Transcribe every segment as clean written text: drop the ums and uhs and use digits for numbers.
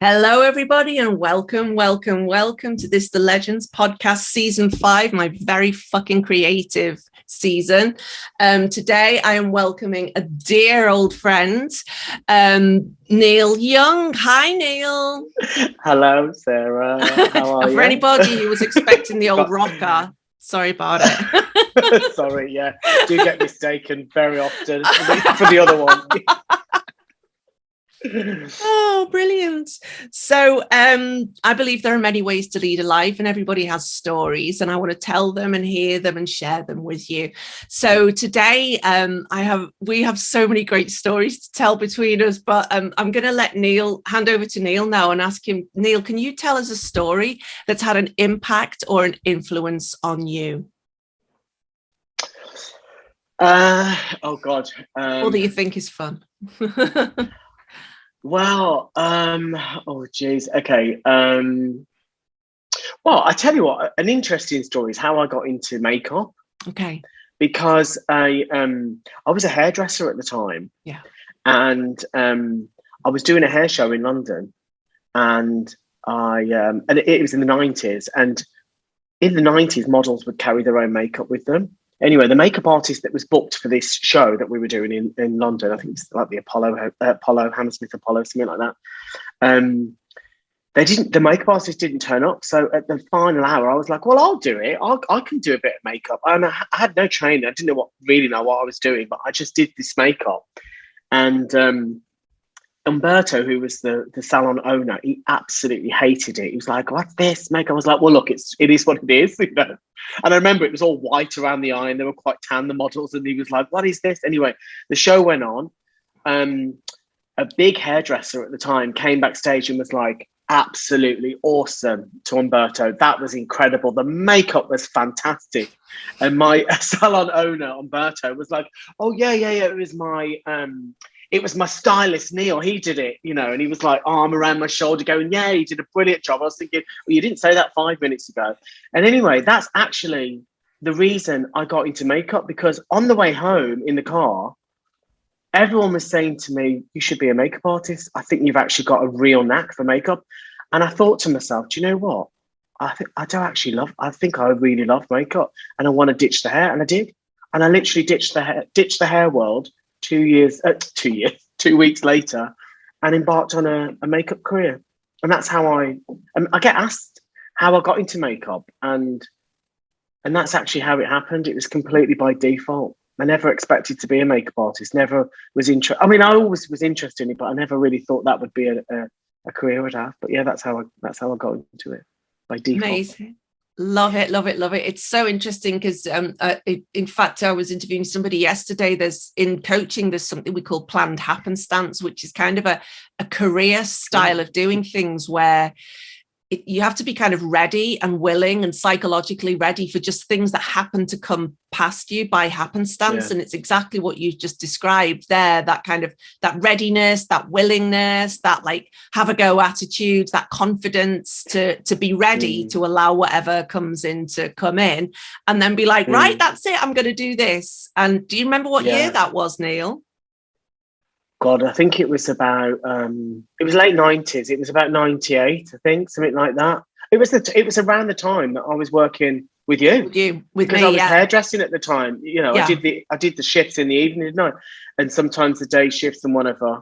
Hello, everybody, and welcome to this The Legends podcast, season 5, my very fucking creative season. Today, I am welcoming a dear old friend, Neil Young. Hi, Neil. Hello, Sarah. How are you? For anybody who was expecting the old rocker, sorry about it. Sorry, yeah. Do get mistaken very often for the other one. Oh, brilliant. So I believe there are many ways to lead a life, and everybody has stories, and I want to tell them and hear them and share them with you. So today we have so many great stories to tell between us, but I'm going to hand over to Neil now and ask him, Neil, can you tell us a story that's had an impact or an influence on you? Oh God. What do you think is fun? Well, oh geez, okay. Well, I tell you what, an interesting story is how I got into makeup. Okay. Because I was a hairdresser at the time. Yeah. And I was doing a hair show in London, and it was in the 90s, and in the 90s, models would carry their own makeup with them. Anyway, the makeup artist that was booked for this show that we were doing in London, I think it's like the Hammersmith Apollo, something like that. The makeup artist didn't turn up. So at the final hour, I was like, well, I'll do it. I can do a bit of makeup. And I had no training. I didn't really know what I was doing, but I just did this makeup. And Umberto, who was the salon owner, he absolutely hated it. He was like, what's this makeup? I was like, well, look, it is what it is, you know. And I remember it was all white around the eye and they were quite tan, the models. And he was like, what is this? Anyway, the show went on. A big hairdresser at the time came backstage and was like, absolutely awesome to Umberto. That was incredible. The makeup was fantastic. And my salon owner, Umberto, was like, oh, yeah. It was my stylist, Neil. He did it, you know, and he was like, arm around my shoulder going, yeah, he did a brilliant job. I was thinking, well, you didn't say that 5 minutes ago. And anyway, that's actually the reason I got into makeup, because on the way home in the car, everyone was saying to me, you should be a makeup artist. I think you've actually got a real knack for makeup. And I thought to myself, do you know what? I think I really love makeup and I want to ditch the hair. And I did. And I literally ditched the hair world 2 weeks later, and embarked on a makeup career. And that's how I get asked how I got into makeup, and that's actually how it happened. It was completely by default. I never expected to be a makeup artist. Never was interested. I mean, I always was interested in it, but I never really thought that would be a career I'd have. But yeah, that's how I got into it, by default. Amazing. Love it. It's so interesting because in fact, I was interviewing somebody yesterday. In coaching, there's something we call planned happenstance, which is kind of a career style of doing things where you have to be kind of ready and willing and psychologically ready for just things that happen to come past you by happenstance. Yeah. And it's exactly what you just described there, that kind of that readiness, that willingness, that like have a go attitude, that confidence to be ready to allow whatever comes in to come in, and then be like, right, that's it, I'm going to do this. And do you remember what year that was, Neil? God, I think it was about it was late 90s. It was about 98, I think, something like that. It was around the time that I was working with you. Because I was hairdressing at the time. You know, I did the shifts in the evening, didn't I? And sometimes the day shifts and whatever.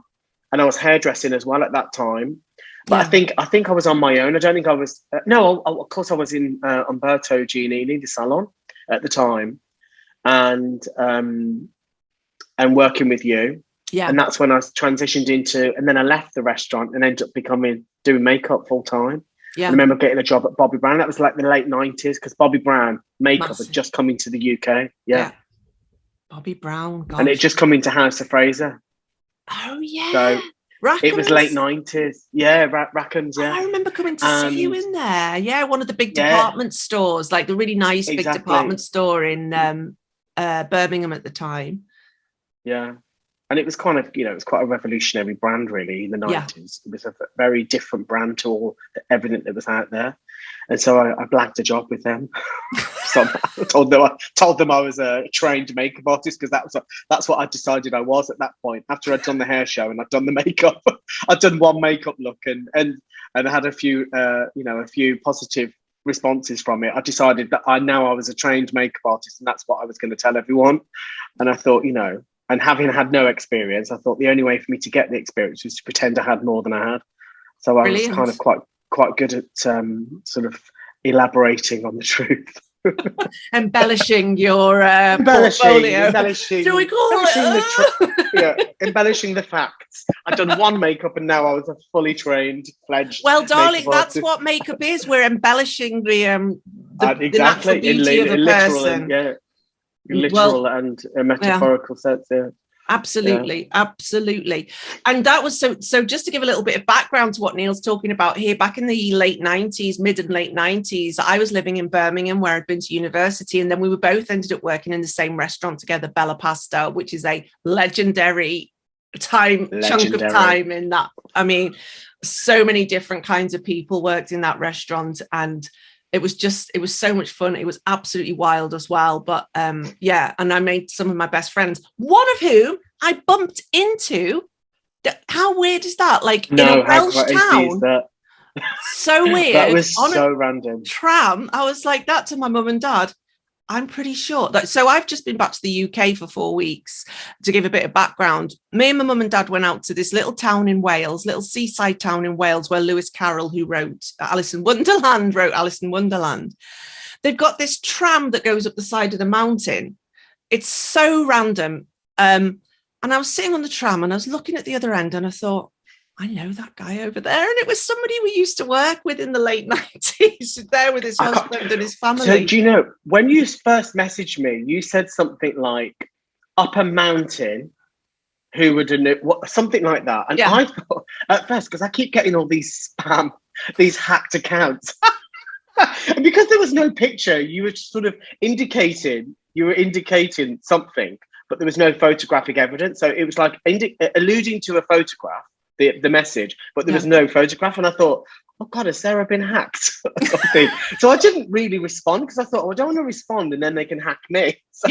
And I was hairdressing as well at that time. But I think I was on my own. I don't think I was. Of course I was in Umberto Giannini, the salon at the time, and working with you. Yeah. And that's when I transitioned into, and then I left the restaurant and ended up doing makeup full time. Yeah. I remember getting a job at Bobbi Brown. That was like the late 90s, because Bobbi Brown makeup had just come into the UK. Yeah. Bobbi Brown. Gosh. And it just come into House of Fraser. Oh, yeah. So Rackham's. It was late 90s. Yeah, Rackham's, yeah. Oh, I remember coming to see you in there. Yeah, one of the big department stores, like the really nice big department store in Birmingham at the time. Yeah. And it was kind of, it was quite a revolutionary brand, really, in the 90s. Yeah. It was a very different brand to everything that was out there. And so I blagged a job with them. somehow. Told them I was a trained makeup artist, because that's what I decided I was at that point. After I'd done the hair show and I'd done the makeup, I'd done one makeup look and I had a few a few positive responses from it. I decided that I was a trained makeup artist, and that's what I was going to tell everyone. And I thought, and having had no experience, I thought the only way for me to get the experience was to pretend I had more than I had. So I was kind of quite good at sort of elaborating on the truth. Embellishing your portfolio. Do we call it? Embellishing the facts. I'd done one makeup and now I was a fully trained, fledged. Well, darling, that's what makeup is. We're embellishing the natural beauty of a person. Literal and a metaphorical sense. Yeah. Absolutely. And that was so just to give a little bit of background to what Neil's talking about here, back in the mid and late 90s, I was living in Birmingham, where I'd been to university, and then we were both ended up working in the same restaurant together, Bella Pasta, which is a legendary chunk of time in that. I mean, so many different kinds of people worked in that restaurant, and it was so much fun. It was absolutely wild as well. But and I made some of my best friends, one of whom I bumped into. How weird is that? Like in a Welsh town. So weird. That was so random. Tram. I was like that to my mum and dad. I'm pretty sure. So I've just been back to the UK for 4 weeks. To give a bit of background, me and my mum and dad went out to this little town in Wales, little seaside town in Wales, where Lewis Carroll, who wrote Alice in Wonderland. They've got this tram that goes up the side of the mountain. It's so random. And I was sitting on the tram and I was looking at the other end and I thought, I know that guy over there. And it was somebody we used to work with in the late 90s, there with his husband and his family. So do you know, when you first messaged me, you said something like up a mountain, who would know, something like that. And I thought at first, because I keep getting all these spam, these hacked accounts. And because there was no picture, you were sort of indicating something, but there was no photographic evidence. So it was like alluding to a photograph, the message, but there was no photograph. And I thought, oh God, has Sarah been hacked? So I didn't really respond, because I thought, I don't want to respond and then they can hack me. So,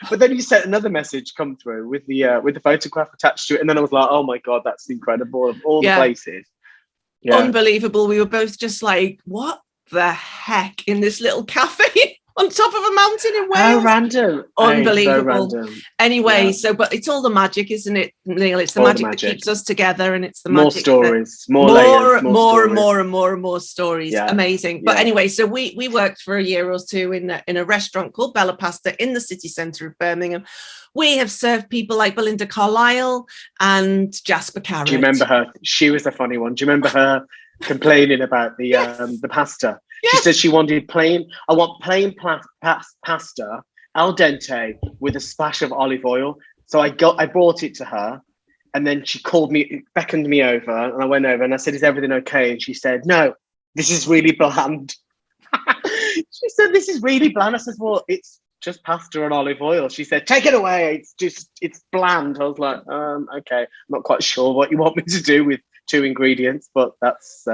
but then you sent another message come through with the photograph attached to it. And then I was like, oh my God, that's incredible, of all the places. Yeah. Unbelievable. We were both just like, what the heck, in this little cafe on top of a mountain in Wales? How random. Unbelievable. So random. Anyway, but it's all the magic, isn't it, Neil? It's the magic that keeps us together, and it's the more magic. Stories, more layers, more stories. Yeah. Amazing. But anyway, so we worked for a year or two in a restaurant called Bella Pasta in the city centre of Birmingham. We have served people like Belinda Carlisle and Jasper Carrot. Do you remember her? She was a funny one. Do you remember her complaining about the pasta? She said she wanted plain pasta, al dente, with a splash of olive oil. So I brought it to her, and then she beckoned me over, and I went over and I said, is everything okay? And she said, no, this is really bland. She said, this is really bland. I said, well, it's just pasta and olive oil. She said, take it away. It's bland. I was like, okay, I'm not quite sure what you want me to do with 2 ingredients, but that's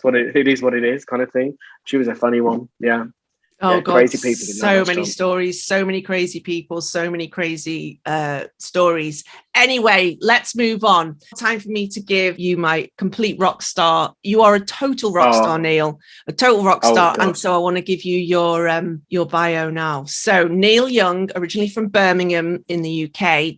what it is, what it is, kind of thing. She was a funny one. Yeah. Oh God, crazy people. So many stories, so many crazy people, so many crazy stories. Anyway, let's move on. Time for me to give you my complete rock star. You are a total rock star, Neil, a total rock star. And so I want to give you your bio now. So Neil Young, originally from Birmingham in the UK,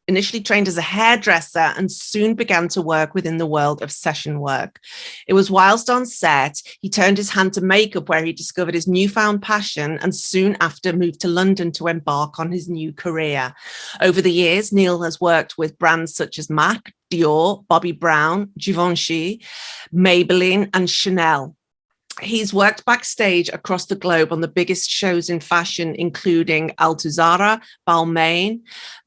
initially trained as a hairdresser and soon began to work within the world of session work. It was whilst on set, he turned his hand to makeup, where he discovered his newfound passion, and soon after moved to London to embark on his new career. Over the years, Neil has worked with brands such as MAC, Dior, Bobbi Brown, Givenchy, Maybelline, and Chanel. He's worked backstage across the globe on the biggest shows in fashion, including Althusser, Balmain,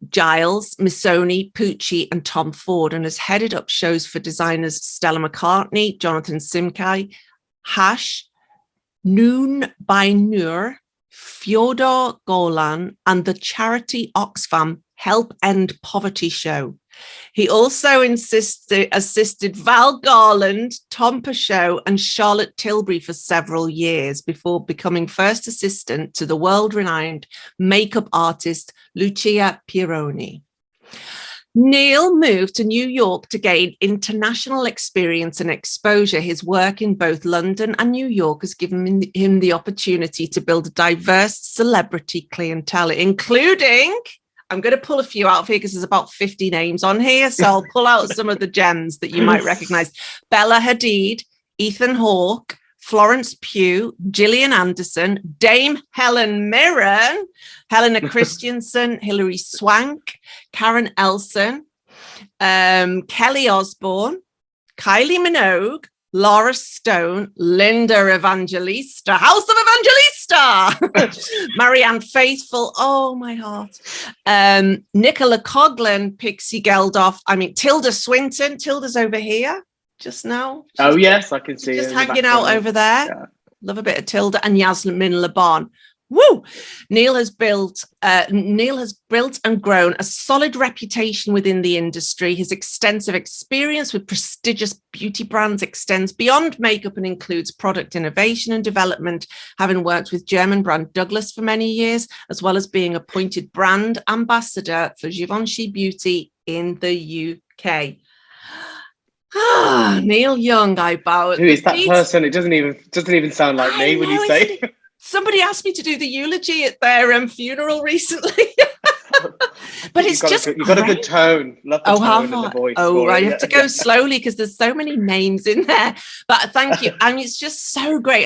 Giles, Missoni, Pucci, and Tom Ford, and has headed up shows for designers Stella McCartney, Jonathan Simcai, Hash, Noon by Noor, Fyodor Golan, and the charity Oxfam Help End Poverty show. He also assisted Val Garland, Tom Peugeot, and Charlotte Tilbury for several years before becoming first assistant to the world-renowned makeup artist Lucia Pieroni. Neil moved to New York to gain international experience and exposure. His work in both London and New York has given him the opportunity to build a diverse celebrity clientele, including, I'm going to pull a few out of here because there's about 50 names on here. So I'll pull out some of the gems that you might recognize. Bella Hadid, Ethan Hawke, Florence Pugh, Gillian Anderson, Dame Helen Mirren, Helena Christensen, Hilary Swank, Karen Elson, Kelly Osbourne, Kylie Minogue, Laura Stone, Linda Evangelista, House of Evangelista, Marianne Faithfull, oh my heart, Nicola Coughlan, Pixie Geldof, Tilda Swinton, Tilda's over here just now. Oh yes, I can see just hanging out over there. Yeah. Love a bit of Tilda. And Yasmin Le Bon. Woo! Neil has built and grown a solid reputation within the industry. His extensive experience with prestigious beauty brands extends beyond makeup and includes product innovation and development, having worked with German brand Douglas for many years, as well as being appointed brand ambassador for Givenchy Beauty in the UK. Neil Young, I bow at Who is that person? It doesn't even sound like me when you say. Somebody asked me to do the eulogy at their funeral recently. But it's you've got a good tone. Love the tone and the voice. I have to go slowly because there's so many names in there. But thank you. It's just so great.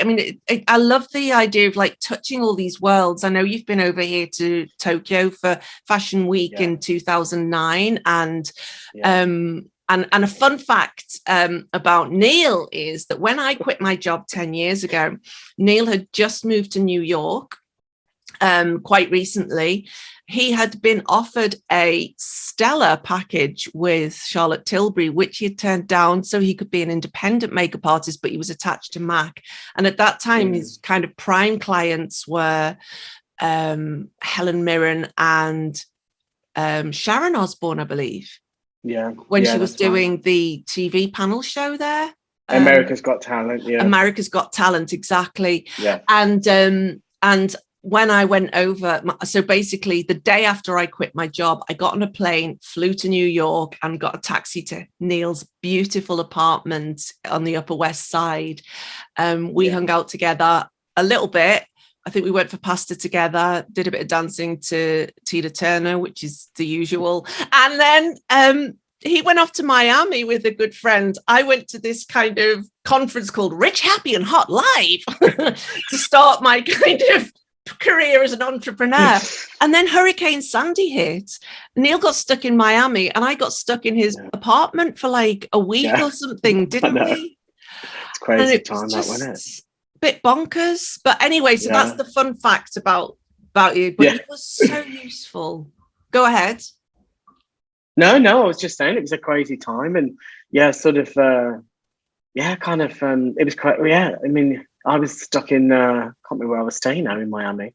I love the idea of like touching all these worlds. I know you've been over here to Tokyo for Fashion Week in 2009, and a fun fact about Neil is that when I quit my job 10 years ago, Neil had just moved to New York quite recently. He had been offered a stellar package with Charlotte Tilbury, which he had turned down so he could be an independent makeup artist, but he was attached to MAC. And at that time, his kind of prime clients were Helen Mirren and Sharon Osbourne, I believe. Yeah. When she was doing the TV panel show there. America's Got Talent. Yeah. America's Got Talent. Exactly. Yeah. And when I went over, so basically the day after I quit my job, I got on a plane, flew to New York and got a taxi to Neil's beautiful apartment on the Upper West Side. We hung out together a little bit. I think we went for pasta together, did a bit of dancing to Tina Turner, which is the usual. And then he went off to Miami with a good friend. I went to this kind of conference called Rich, Happy and Hot Live to start my kind of career as an entrepreneur. And then Hurricane Sandy hit. Neil got stuck in Miami and I got stuck in his apartment for like a week or something, didn't we? It's crazy time, that wasn't it? Bit bonkers, but anyway, so that's the fun fact about you. But it was so useful. Go ahead. No, I was just saying it was a crazy time, and it was quite. I was stuck in. Can't remember where I was staying now in Miami,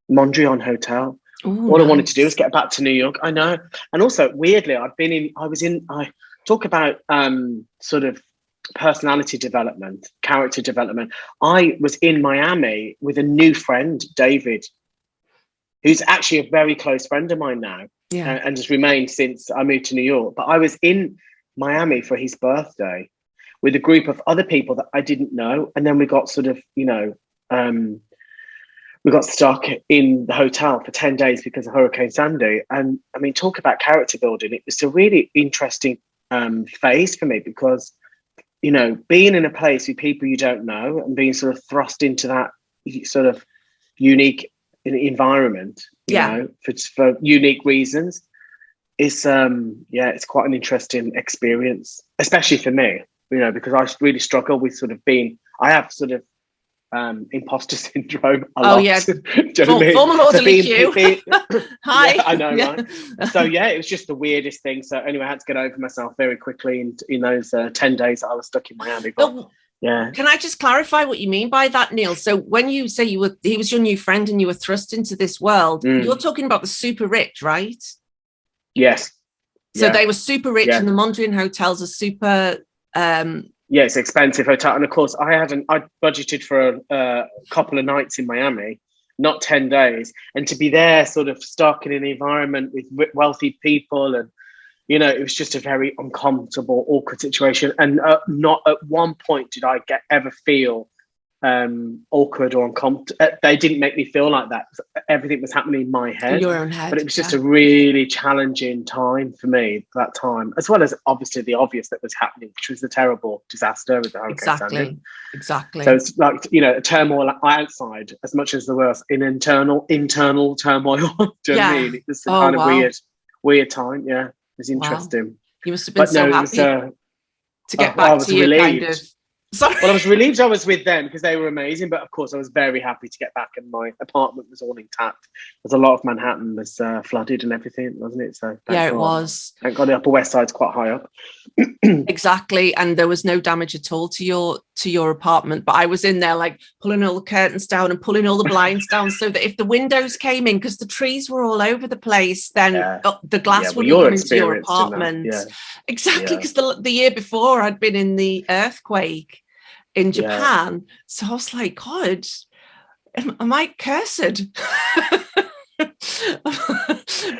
Mondrian Hotel. Ooh, All I wanted to do was get back to New York. I know, and also weirdly, I talk about sort of personality development, character development. I was in Miami with a new friend, David, who's actually a very close friend of mine now, and has remained since I moved to New York. But I was in Miami for his birthday with a group of other people that I didn't know, and then we got sort of, we got stuck in the hotel for 10 days because of Hurricane Sandy. And talk about character building. It was a really interesting phase for me because being in a place with people you don't know and being sort of thrust into that sort of unique environment, for unique reasons, is it's quite an interesting experience, especially for me, because I really struggle with sort of I have sort of imposter syndrome a lot. Formal orderly queue. Hi. I know, right? So it was just the weirdest thing. So anyway, I had to get over myself very quickly in those 10 days that I was stuck in Miami. But, can I just clarify what you mean by that, Neil? So when you say he was your new friend and you were thrust into this world, you're talking about the super rich, right? Yes. So they were super rich, Yeah. and the Mondrian hotels are super. It's expensive hotel, and of course, I budgeted for a couple of nights in Miami, not 10 days, and to be there, sort of stuck in an environment with wealthy people, and it was just a very uncomfortable, awkward situation. And not at one point did I ever feel awkward or uncomfortable. They didn't make me feel like that. Everything was happening in my head. Your own head. But it was just a really challenging time for me, that time, as well as obviously the obvious that was happening, which was the terrible disaster with the Hurricane Sandy. Exactly. So it's like, a turmoil outside as much as there was in internal turmoil. Do you know what I mean? It was a kind of weird time. Yeah, it was interesting. Wow. You must have been happy to get back to your relieved. kind of. Sorry. Well, I was relieved I was with them because they were amazing, but of course I was very happy to get back, and my apartment was all intact. There's a lot of Manhattan was flooded and everything, wasn't it? So it was. Thank God the Upper West Side's quite high up. Exactly, and there was no damage at all to your apartment. But I was in there like pulling all the curtains down and pulling all the blinds down so that if the windows came in, because the trees were all over the place, then the glass wouldn't come into your apartment. Exactly, because the year before I'd been in the earthquake in Japan, so I was like, God, am I cursed?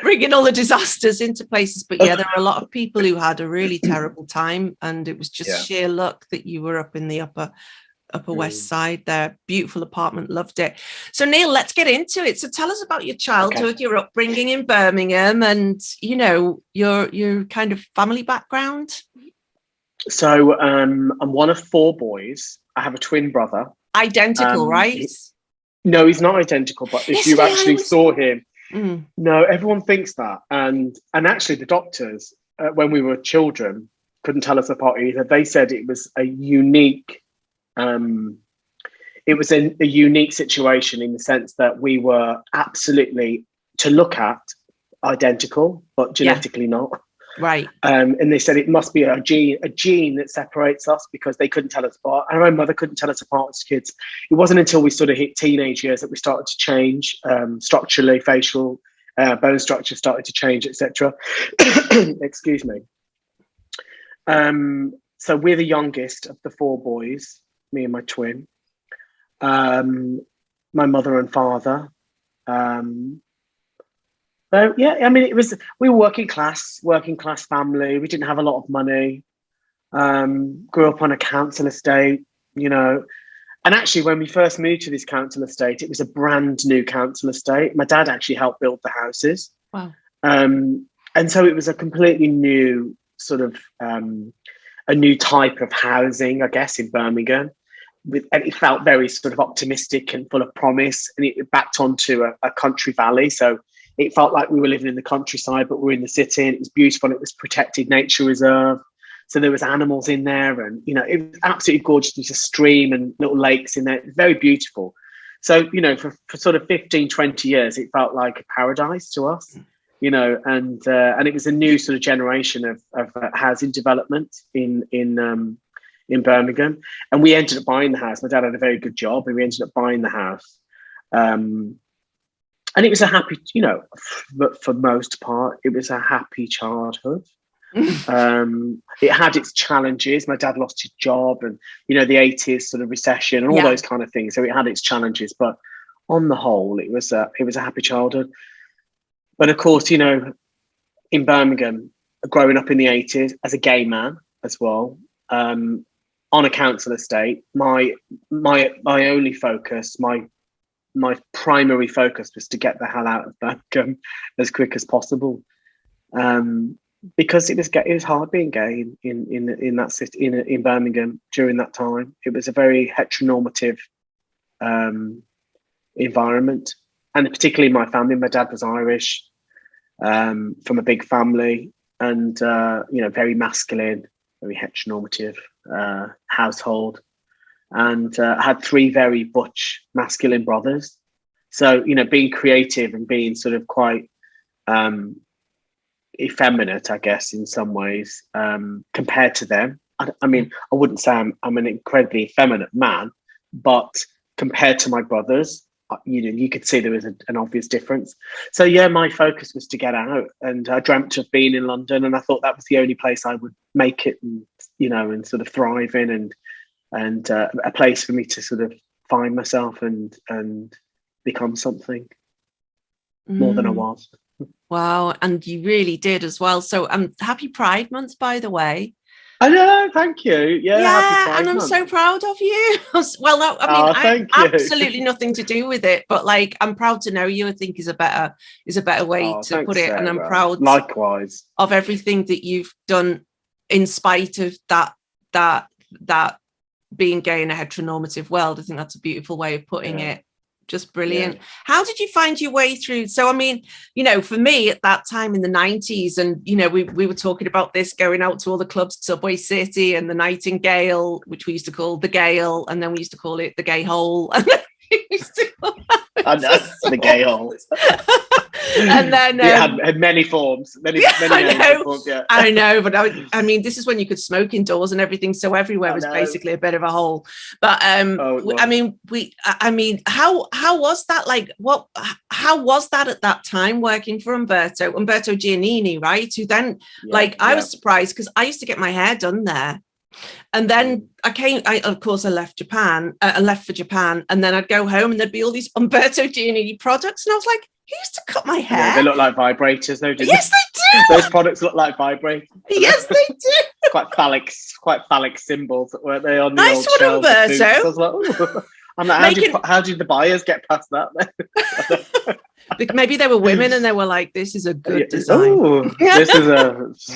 Bringing all the disasters into places. But there were a lot of people who had a really terrible time, and it was just sheer luck that you were up in the upper West Side there. Beautiful apartment, loved it. So Neil, let's get into it. So tell us about your childhood, your upbringing in Birmingham, and your kind of family background. So I'm one of 4 boys. I have a twin brother. Identical, right? No, he's not identical, but if you actually saw him, no, everyone thinks that. And actually the doctors, when we were children, couldn't tell us apart either. They said it was a unique, a unique situation in the sense that we were absolutely, to look at, identical, but genetically not. Right. And they said it must be a gene that separates us, because they couldn't tell us apart. And my mother couldn't tell us apart as kids. It wasn't until we sort of hit teenage years that we started to change structurally, facial bone structure started to change, etc. Excuse me. So we're the youngest of the 4 boys, me and my twin. My mother and father. So we were working class family. We didn't have a lot of money. Grew up on a council estate, and actually when we first moved to this council estate, it was a brand new council estate. My dad actually helped build the houses. Wow. And so it was a completely new sort of a new type of housing, I guess, in Birmingham. And it felt very sort of optimistic and full of promise, and it backed onto a country valley. So it felt like we were living in the countryside, but we were in the city, and it was beautiful. It was protected nature reserve. So there was animals in there, and, it was absolutely gorgeous. There's a stream and little lakes in there. It was very beautiful. So, for sort of 15, 20 years, it felt like a paradise to us, and it was a new sort of generation of housing development in Birmingham. And we ended up buying the house. My dad had a very good job, and we ended up buying the house. And it was a happy, but for most part, it was a happy childhood. It had its challenges. My dad lost his job, and, the 80s sort of recession and all those kind of things. So it had its challenges, but on the whole, it was a happy childhood. But of course, in Birmingham, growing up in the 80s as a gay man as well, on a council estate, my only focus, my primary focus was to get the hell out of Birmingham as quick as possible, because it was hard being gay in that city, in Birmingham during that time. It was a very heteronormative environment, and particularly my family. My dad was Irish, from a big family, and very masculine, very heteronormative household. And had 3 very butch masculine brothers. So, being creative and being sort of quite effeminate, I guess, in some ways, compared to them. I mean, I wouldn't say I'm an incredibly effeminate man, but compared to my brothers, you could see there was an obvious difference. So yeah, my focus was to get out, and I dreamt of being in London, and I thought that was the only place I would make it, and and sort of thrive in, and a place for me to sort of find myself and become something more than I was. Wow, and you really did as well. So happy Pride Month, by the way. I know, thank you. Yeah, happy Pride and I'm Month. so proud of you. Well, no, I mean, I absolutely nothing to do with it, but like, I'm proud to know you. I think is a better way to put it. Sarah. And I'm proud, likewise, of everything that you've done, in spite of that being gay in a heteronormative world. I think that's a beautiful way of putting it. Just brilliant. How did you find your way through? So, I mean, for me at that time in the 90s, and, we were talking about this, going out to all the clubs, Subway City and the Nightingale, which we used to call the Gale, and then we used to call it the Gay Hole. And then we used to call the Gay Hole. And then it had many forms, many forms, I know, but I mean, this is when you could smoke indoors and everything, so everywhere was basically a bit of a hole. But I mean, how was that? Like, how was that at that time, working for Umberto Giannini, right? Who then, I was surprised, because I used to get my hair done there. And then of course I left for Japan, and then I'd go home and there'd be all these Umberto Giannini products, and I was like, he used to cut my hair. Yeah, they look like vibrators, though, didn't yes, they? They do. Those products look like vibrators. Yes, they do. quite phallic symbols, weren't they, on the nice old one, shelves? Umberto. I was like, I'm like, how did the buyers get past that? Maybe they were women and they were like, this is a good design. Oh, this is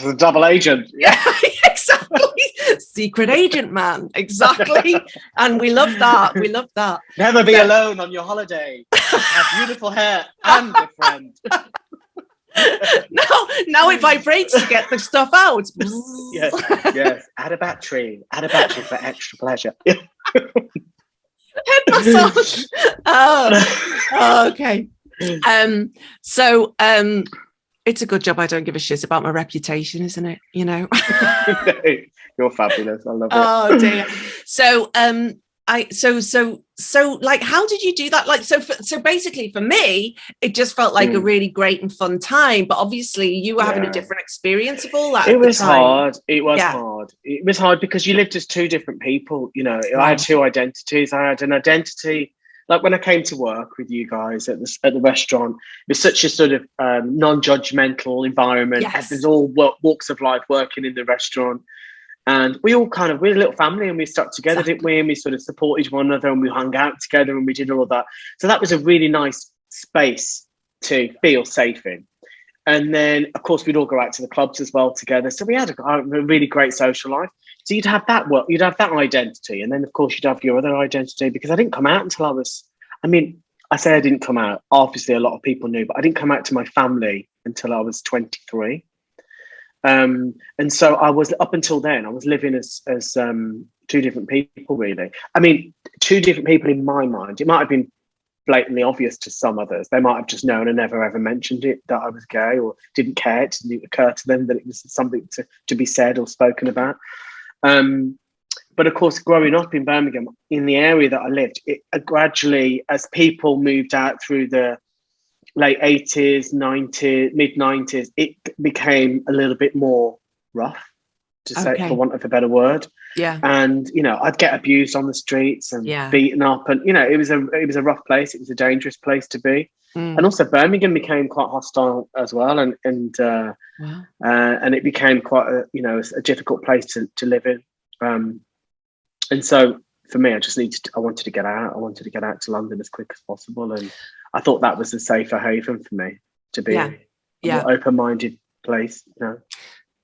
a double agent. Yeah, exactly. Secret agent, man. Exactly. And we love that. Never be alone on your holiday. Have beautiful hair and a friend. Now it vibrates to get the stuff out. Yes. Add a battery for extra pleasure. Head massage. Okay. So it's a good job I don't give a shit about my reputation, isn't it? You're fabulous. I love it. Oh dear. So so like, how did you do that? Like, so basically for me, it just felt like a really great and fun time, but obviously you were having a different experience of all that. It was hard. It was hard because you lived as two different people. I had two identities. I had an identity, like when I came to work with you guys at the restaurant, it was such a sort of non-judgmental environment. Yes. There's all walks of life working in the restaurant. And we're a little family, and we stuck together, didn't we? And we sort of supported one another, and we hung out together, and we did all of that. So that was a really nice space to feel safe in. And then, of course, we'd all go out to the clubs as well together. So we had a really great social life. So you'd have that identity. And then, of course, you'd have your other identity, because I didn't come out until I say I didn't come out. Obviously, a lot of people knew, but I didn't come out to my family until I was 23. And so I was, up until then, I was living as two different people, really. I mean, two different people in my mind. It might have been blatantly obvious to some others. They might have just known and never ever mentioned it, that I was gay, or didn't care. It didn't occur to them that it was something to be said or spoken about. But of course, growing up in Birmingham, in the area that I lived, it gradually, as people moved out through the late 80s, 90s, mid 90s, it became a little bit more rough, to say, for want of a better word. Yeah. And I'd get abused on the streets and beaten up, and it was a rough place. It was a dangerous place to be. And also Birmingham became quite hostile as well, and it became quite a difficult place to live in. And so for me, I wanted to get out. I wanted to get out to London as quick as possible, and I thought that was a safer haven for me to be. A more open-minded place.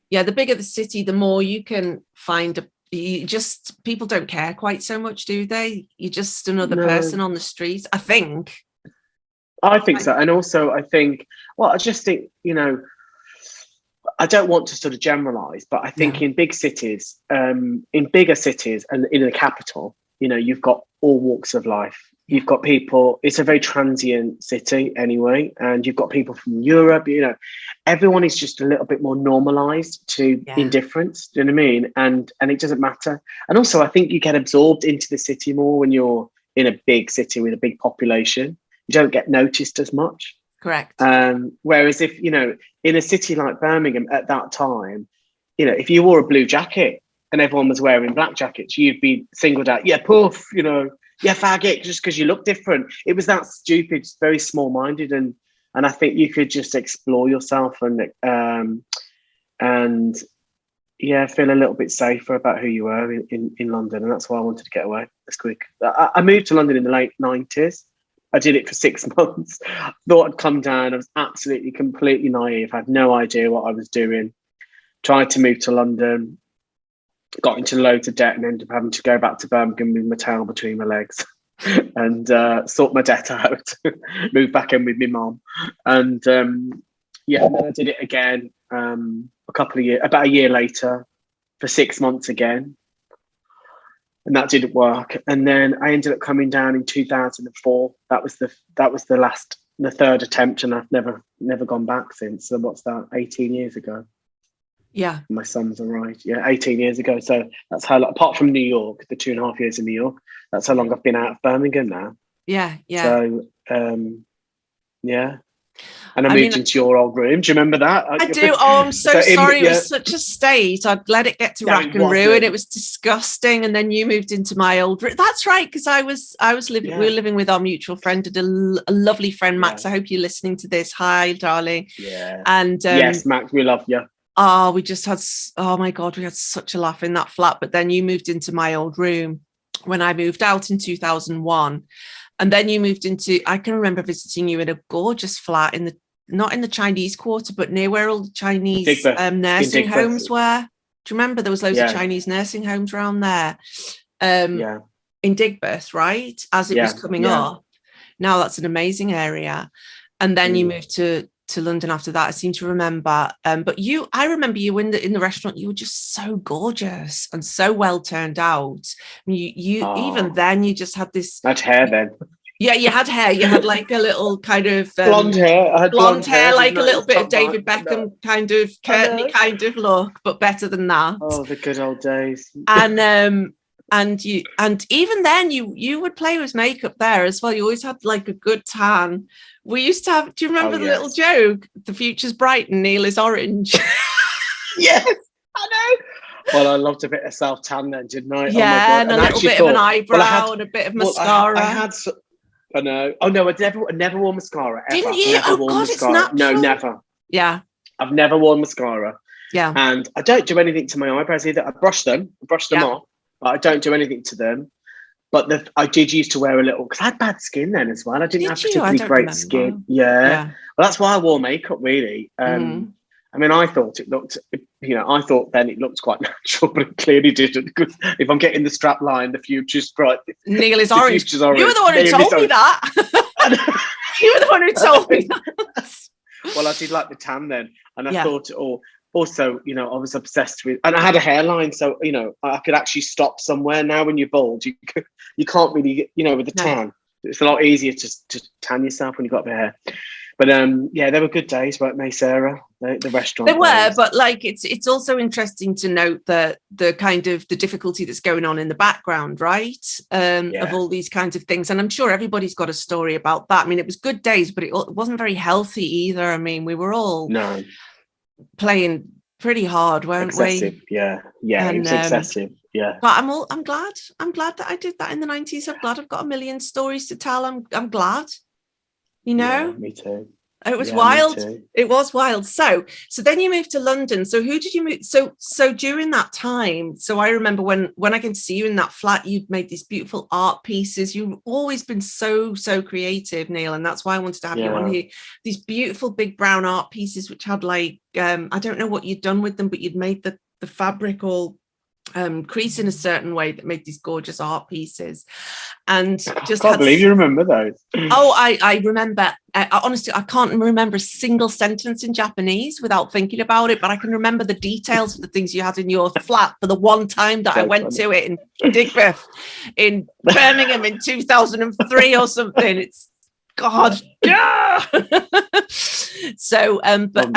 Yeah, the bigger the city, the more you can find people don't care quite so much, do they? You're just another person on the street, I think. I think so. And also I just think, I don't want to sort of generalize, but I think in bigger cities and in the capital, you've got all walks of life. You've got people, it's a very transient city anyway, and you've got people from Europe, everyone is just a little bit more normalized to indifference, do you know what I mean? And it doesn't matter. And also I think you get absorbed into the city more when you're in a big city with a big population. you don't get noticed as much. Correct. Whereas if, you know, in a city like Birmingham at that time, you know, if you wore a blue jacket and everyone was wearing black jackets, you'd be singled out. Yeah, poof, you know, yeah, faggot, just because you look different. It was that stupid, very small-minded, and I think you could just explore yourself and yeah, feel a little bit safer about who you were in London, and that's why I wanted to get away as quick. I moved to London in the late 90s. I did it for 6 months. Thought I'd come down. I was absolutely, completely naive. I had no idea what I was doing. Tried to move to London, got into loads of debt and ended up having to go back to Birmingham with my tail between my legs and sort my debt out. Moved back in with my mum. And yeah, and then I did it again about a year later for 6 months again. And that didn't work. And then I ended up coming down in 2004. That was the third attempt, and I've never gone back since. So what's that? 18 years ago. Yeah. My sons are right. Yeah, 18 years ago. So that's how, apart from New York, the 2.5 years in New York, that's how long I've been out of Birmingham now. Yeah, yeah. So yeah. And I moved into your old room. Do you remember that? I do. Oh, I'm so sorry. It was such a state. I'd let it get to rack and ruin. It was disgusting. And then you moved into my old room. That's right, because I was living. Yeah. We were living with our mutual friend, a lovely friend, Max. Yeah. I hope you're listening to this. Hi, darling. Yeah. And yes, Max, we love you. Oh, we just had. Oh my God, we had such a laugh in that flat. But then you moved into my old room when I moved out in 2001. And then you moved into, I can remember visiting you in a gorgeous flat not in the Chinese Quarter, but near where all the Chinese nursing homes were. Do you remember there was loads of Chinese nursing homes around there? In Digbeth, right? As it was coming up. Now that's an amazing area. And then you moved to London after that, I seem to remember. But I remember you in the restaurant, you were just so gorgeous and so well turned out. I mean, even then you just had this. That hair then. Yeah, you had hair. You had like a little kind of blonde hair. I had blonde hair, like a little bit of David Beckham kind of curtainy kind of look, but better than that. Oh, the good old days. And even then you would play with makeup there as well. You always had like a good tan. We used to have, do you remember the little joke? The future's bright and Neil is orange. Yes, I know. Well, I loved a bit of self-tan then, didn't I? Yeah, and a little bit of an eyebrow and a bit of mascara. I know. Oh no, I never wore mascara ever. Didn't you? Never wore mascara. No, never. Yeah. I've never worn mascara. Yeah. And I don't do anything to my eyebrows either. I brush them off, but I don't do anything to them. But I did used to wear a little, because I had bad skin then as well. I didn't have particularly great skin. Yeah. Well, that's why I wore makeup, really. I mean, I thought it looked, I thought then it looked quite natural, but it clearly didn't. Because if I'm getting the strap line, the future's bright. Neil is orange. You were the one who told me that. You were the one who told me that. Well, I did like the tan then. And I thought, also, I was obsessed with, and I had a hairline. So, I could actually stop somewhere. Now when you're bald, you can't really, with the tan, it's a lot easier to tan yourself when you've got the hair. But there were good days, right, May Sarah? The restaurant. There were, but like it's also interesting to note that the kind of the difficulty that's going on in the background, right? Of all these kinds of things. And I'm sure everybody's got a story about that. I mean, it was good days, but it wasn't very healthy either. I mean, we were all playing pretty hard, weren't we? Yeah, and, it was excessive. Yeah. But I'm glad that I did that in the 90s. I'm glad I've got a million stories to tell. I'm glad. Yeah, me too. It was wild. It was wild. So then you moved to London. So who did you move? So during that time, so I remember when I came to see you in that flat, you'd made these beautiful art pieces. You've always been so creative, Neil. And that's why I wanted to have you on here. These beautiful big brown art pieces, which had like, I don't know what you'd done with them, but you'd made the fabric all crease in a certain way that made these gorgeous art pieces. And just I can't believe you remember those. Oh, I remember. Honestly, I can't remember a single sentence in Japanese without thinking about it, but I can remember the details of the things you had in your flat for the one time that I went to it in Digbeth in Birmingham in 2003 or something. It's God, yeah. So, but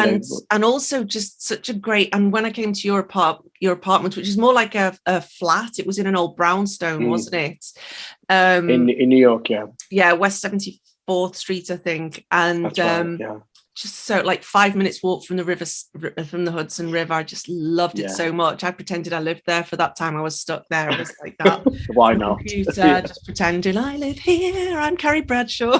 and also just such a great. And when I came to your apartment, which is more like a flat, it was in an old brownstone, wasn't it? In New York, yeah, West 75th 4th Street, I think. And That's right, yeah. just so like 5 minutes walk from the river, from the Hudson River. I just loved it so much. I pretended I lived there for that time. I was stuck there. I was like that. Why not? Computer, just pretending I live here. I'm Carrie Bradshaw.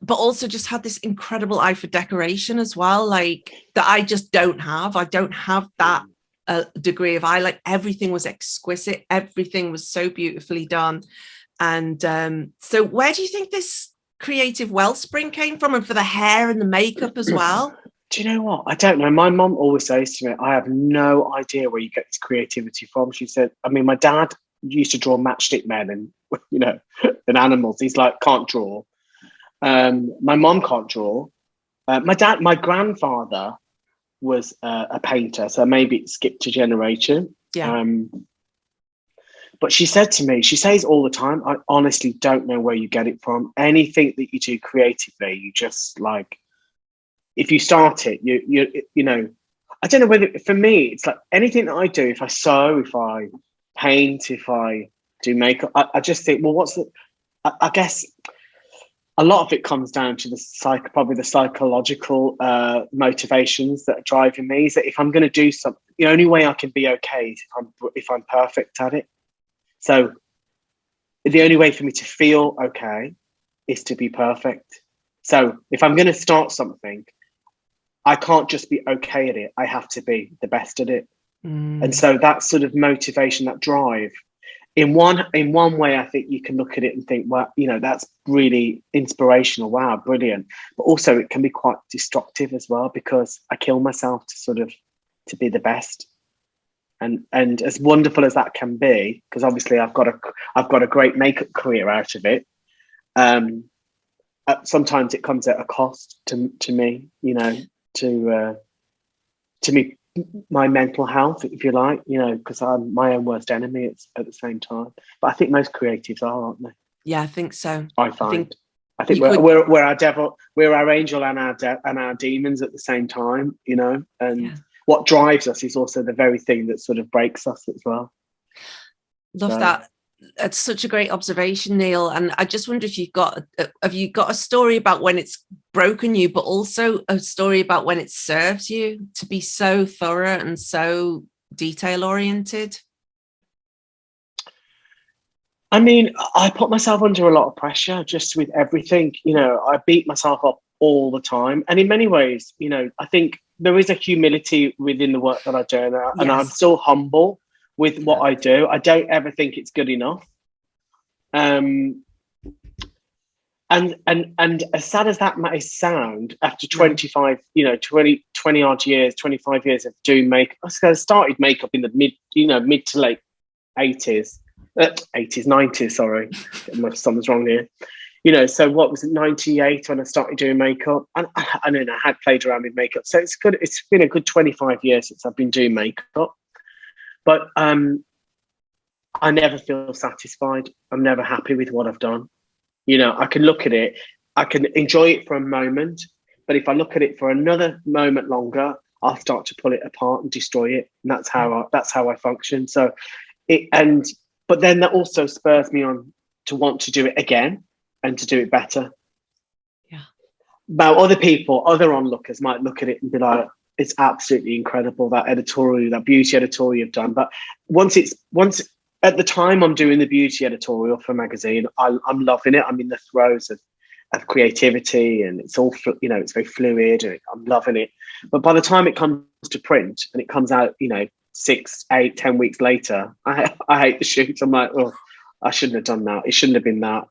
But also just had this incredible eye for decoration as well, like that I just don't have. I don't have that degree of eye. Like everything was exquisite. Everything was so beautifully done. And so where do you think this creative wellspring came from, and for the hair and the makeup as well? Do you know what? I don't know. My mum always says to me, I have no idea where you get this creativity from. She said, I mean, my dad used to draw matchstick men and, you know, and animals. He's like, can't draw. My mum can't draw. My grandfather was a painter, so maybe it skipped a generation. Yeah. But she said to me, she says all the time, I honestly don't know where you get it from. Anything that you do creatively, you just like, if you start it, you know, I don't know whether, for me, it's like anything that I do, if I sew, if I paint, if I do makeup, I just think, well, I guess a lot of it comes down to probably the psychological motivations that are driving me. Is that if I'm going to do something, the only way I can be okay is if I'm perfect at it. So the only way for me to feel okay is to be perfect. So if I'm going to start something, I can't just be okay at it. I have to be the best at it. And so that sort of motivation, that drive, in one way, I think you can look at it and think, well, you know, that's really inspirational. Wow, brilliant. But also it can be quite destructive as well, because I kill myself to be the best. And as wonderful as that can be, because obviously I've got a great makeup career out of it. Sometimes it comes at a cost to me, you know, to me, my mental health, if you like, you know, because I'm my own worst enemy at the same time. But I think most creatives are, aren't they? Yeah, I think so. I think we're our devil, we're our angel and our demons at the same time, you know. And what drives us is also the very thing that sort of breaks us as well. Love that. That's such a great observation, Neil. And I just wonder if have you got a story about when it's broken you, but also a story about when it serves you to be so thorough and so detail oriented? I mean, I put myself under a lot of pressure just with everything. You know, I beat myself up all the time. And in many ways, you know, I think there is a humility within the work that I do. And I'm still humble with what I do. I don't ever think it's good enough. And as sad as that might sound, after 25, you know, 20 odd years, 25 years of doing makeup, I started makeup in the mid to late 80s, 90s, sorry. Something's wrong here. You know, so what was it, 98 when I started doing makeup? And I mean, I had played around with makeup. So it's good. It's been a good 25 years since I've been doing makeup. But I never feel satisfied. I'm never happy with what I've done. You know, I can look at it, I can enjoy it for a moment, but if I look at it for another moment longer, I'll start to pull it apart and destroy it. And that's how I function. So but then that also spurs me on to want to do it again and to do it better. Yeah. Now, other onlookers might look at it and be like, it's absolutely incredible, that beauty editorial you've done. But once at the time I'm doing the beauty editorial for a magazine, I'm loving it. I'm in the throes of creativity, and it's all, you know, it's very fluid, and I'm loving it. But by the time it comes to print and it comes out, you know, 6, 8, 10 weeks later, I hate the shoot. I'm like, oh, I shouldn't have done that. It shouldn't have been that.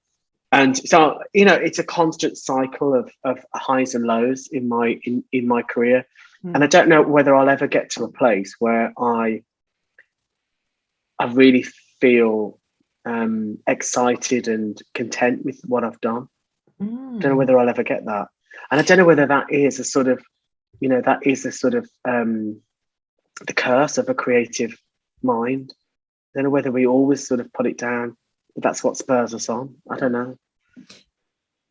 And so, you know, it's a constant cycle of highs and lows in my career. And I don't know whether I'll ever get to a place where I really feel excited and content with what I've done. I don't know whether I'll ever get that. And I don't know whether that is a sort of, you know, the curse of a creative mind. I don't know whether we always sort of put it down, but that's what spurs us on. I don't know.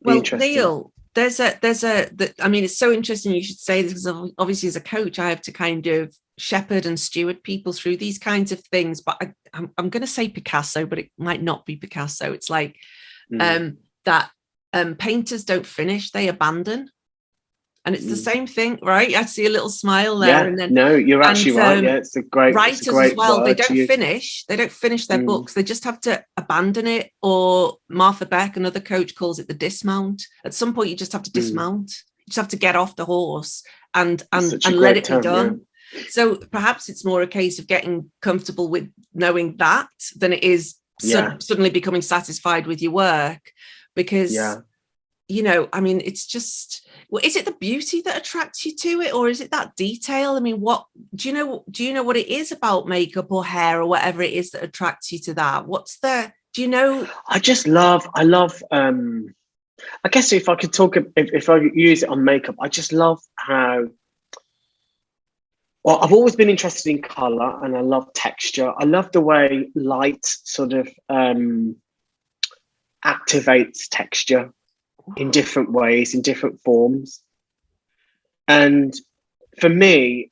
Well, Neil, I mean, it's so interesting you should say this, because obviously as a coach, I have to kind of shepherd and steward people through these kinds of things. But I'm going to say Picasso, but it might not be Picasso. It's like that painters don't finish, they abandon. And it's the same thing, right? I see a little smile there. Yeah, and then no, you're actually right. Yeah, it's a great writers as well. They don't finish their Mm. books. They just have to abandon it. Or Martha Beck, another coach, calls it the dismount. At some point, you just have to dismount. You just have to get off the horse and let it be done. Yeah. So perhaps it's more a case of getting comfortable with knowing that than it is suddenly becoming satisfied with your work, because you know, I mean, it's just, well, is it the beauty that attracts you to it, or is it that detail? I mean, what do you know what it is about makeup or hair or whatever it is that attracts you to that? Do you know? I love I guess if I could talk, if I use it on makeup, I just love how, well, I've always been interested in color and I love texture. I love the way light sort of activates texture in different ways, in different forms. And for me,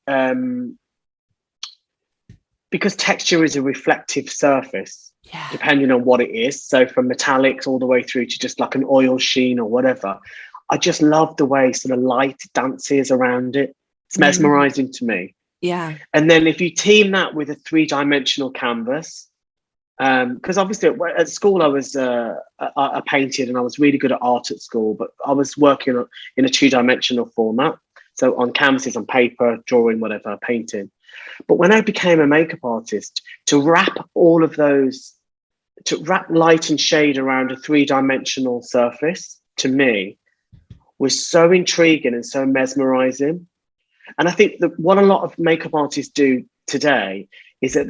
because texture is a reflective surface, depending on what it is, so from metallics all the way through to just like an oil sheen or whatever, I just love the way sort of light dances around it. It's mesmerizing to me. Yeah. And then if you team that with a 3-dimensional canvas, because obviously at school I painted and I was really good at art at school, but I was working in a 2-dimensional format. So on canvases, on paper, drawing, whatever, painting. But when I became a makeup artist, to wrap all of those, to wrap light and shade around a 3-dimensional surface, to me, was so intriguing and so mesmerizing. And I think that what a lot of makeup artists do today is that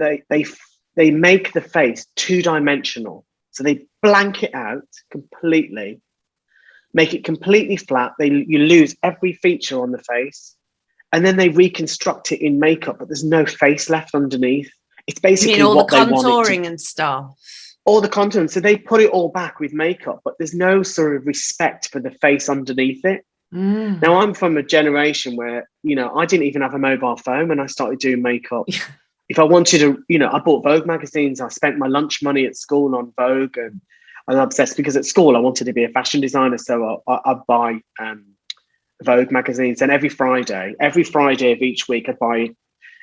they make the face 2-dimensional. So they blank it out completely, make it completely flat. You lose every feature on the face, and then they reconstruct it in makeup, but there's no face left underneath. It's basically all what the they want contouring and stuff. All the contouring. So they put it all back with makeup, but there's no sort of respect for the face underneath it. Now, I'm from a generation where, you know, I didn't even have a mobile phone when I started doing makeup. If I wanted to, you know, I bought Vogue magazines. I spent my lunch money at school on Vogue, and I'm obsessed because at school I wanted to be a fashion designer. So I'd buy Vogue magazines, and every Friday of each week I'd buy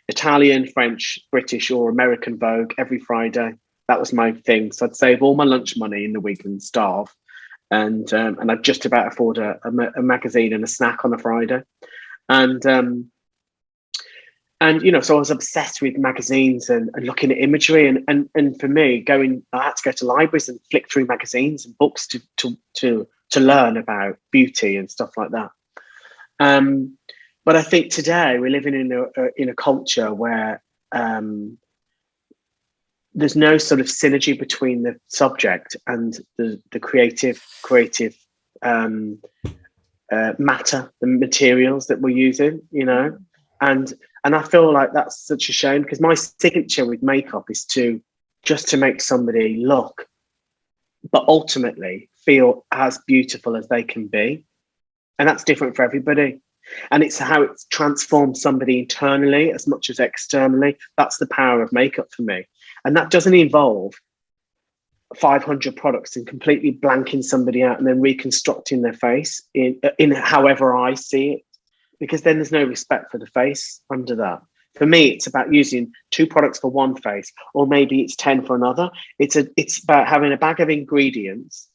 Italian, French, British or American Vogue every Friday. That was my thing. So I'd save all my lunch money in the week and starve. And I'd just about afford a magazine and a snack on a Friday. And you know, so I was obsessed with magazines and looking at imagery. And for me, I had to go to libraries and flick through magazines and books to learn about beauty and stuff like that. But I think today we're living in a culture where there's no sort of synergy between the subject and the creative matter, the materials that we're using, you know. And I feel like that's such a shame, because my signature with makeup is to make somebody look, but ultimately feel as beautiful as they can be. And that's different for everybody. And it's how it transforms somebody internally as much as externally. That's the power of makeup for me. And that doesn't involve 500 products and completely blanking somebody out and then reconstructing their face in however I see it, because then there's no respect for the face under that. For me, it's about using 2 products for one face, or maybe it's 10 for another. It's about having a bag of ingredients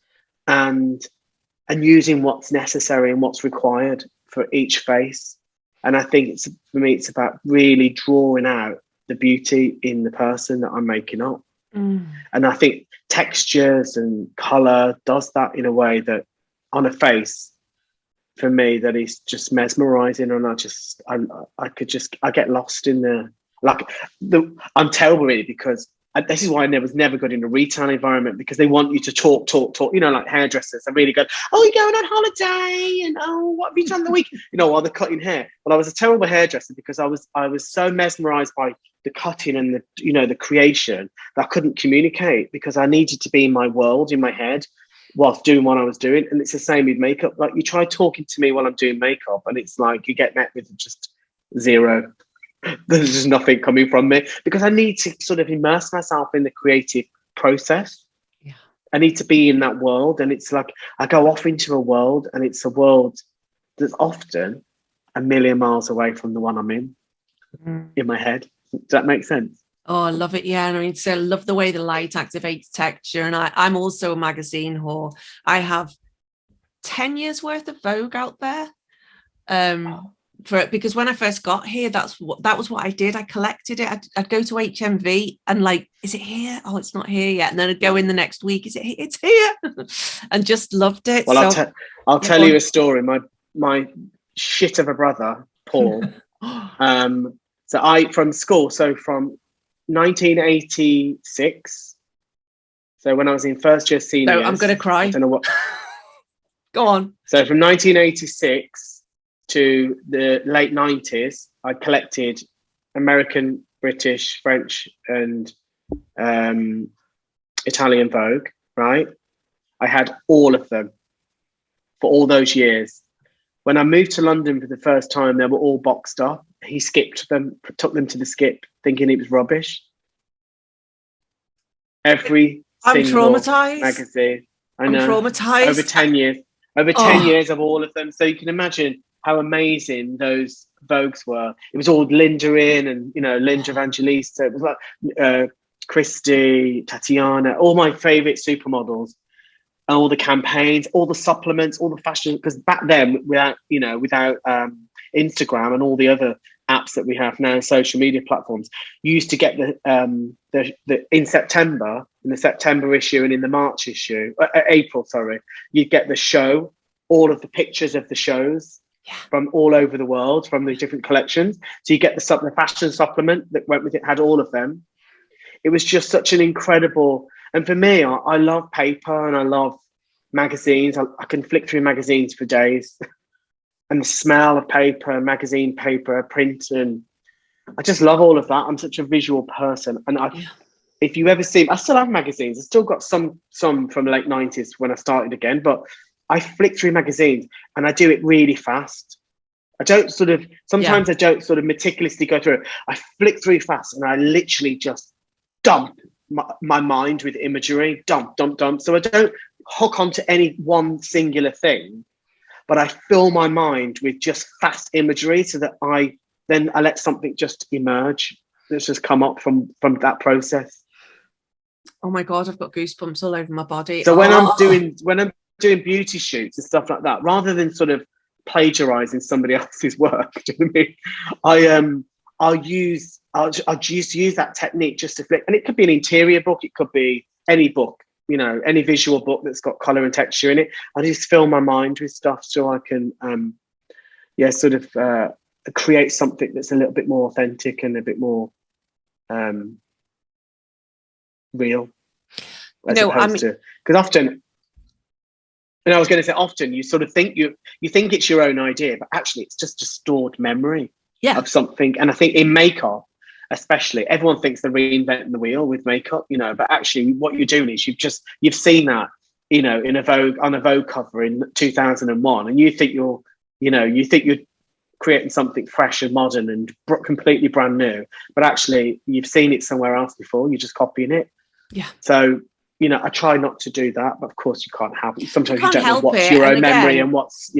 and using what's necessary and what's required for each face. And I think for me, it's about really drawing out the beauty in the person that I'm making up. And I think textures and color does that in a way that on a face, for me, that is just mesmerizing. And I get lost in I'm terrible really, because this is why I was never good in a retail environment, because they want you to talk, you know, like hairdressers are really good. Oh, you're going on holiday, and oh, what have you done the week? You know, while they're cutting hair. Well, I was a terrible hairdresser because I was so mesmerized by the cutting and the creation that I couldn't communicate, because I needed to be in my world, in my head, whilst doing what I was doing. And it's the same with makeup. Like, you try talking to me while I'm doing makeup, and it's like you get met with just zero There's just nothing coming from me because I need to sort of immerse myself in the creative process. Yeah. I need to be in that world. And it's like I go off into a world, and it's a world that's often a million miles away from the one I'm in my head. Does that make sense? Oh, I love it. Yeah. And I mean, so I love the way the light activates texture. And I'm also a magazine whore. I have 10 years worth of Vogue out there. Because when I first got here, that was what I did. I collected it. I'd go to HMV and like, is it here? Oh, it's not here yet. And then I'd go in the next week. Is it here? It's here. And just loved it. Well, I'll tell you a story. My shit of a brother, Paul. So from school. So from 1986. So when I was in first year seniors. So I'm going to cry. I don't know what. Go on. So from 1986 to the late 90s, I collected American, British, French, and Italian Vogue, right? I had all of them for all those years. When I moved to London for the first time, they were all boxed up. He skipped them, took them to the skip, thinking it was rubbish. Every single magazine. I know. I'm traumatized. Over 10 years. Over 10 years of all of them. So you can imagine how amazing those Vogues were. It was all Linda in and, Linda Evangelista. It was like Christy, Tatiana, all my favorite supermodels. And all the campaigns, all the supplements, all the fashion. Because back then, without Instagram and all the other apps that we have now, social media platforms, you used to get the in September, in the September issue and in the March issue, April, sorry, you'd get the show, all of the pictures of the shows from all over the world, from the different collections. So you get the fashion supplement that went with it, had all of them. It was just such an incredible. And for me, I love paper and I love magazines. I can flick through magazines for days. And the smell of paper, magazine paper, print, and I just love all of that. I'm such a visual person. And if you ever see, I still have magazines. I still got some from the late 90s when I started again, but I flick through magazines and I do it really fast. I don't sometimes I don't meticulously go through it. I flick through fast and I literally just dump my mind with imagery, dump. So I don't hook onto any one singular thing, but I fill my mind with just fast imagery so that I let something just emerge. Let's just come up from that process. Oh my God, I've got goosebumps all over my body. So when I'm doing beauty shoots and stuff like that, rather than sort of plagiarizing somebody else's work, do you know what I mean? I'll use that technique just to flick, and it could be an interior book, it could be any book, any visual book that's got color and texture in it. I just fill my mind with stuff so I can, create something that's a little bit more authentic and a bit more real. Because often. And I was going to say, often you sort of think you think it's your own idea, but actually it's just a stored memory of something. And I think in makeup, especially, everyone thinks they're reinventing the wheel with makeup, but actually what you're doing is you've seen that, in a Vogue, on a Vogue cover in 2001, and you think you're creating something fresh and modern and completely brand new, but actually you've seen it somewhere else before. You're just copying it. Yeah. So. I try not to do that, but of course you can't help it. Sometimes you don't know what's your own memory and what's,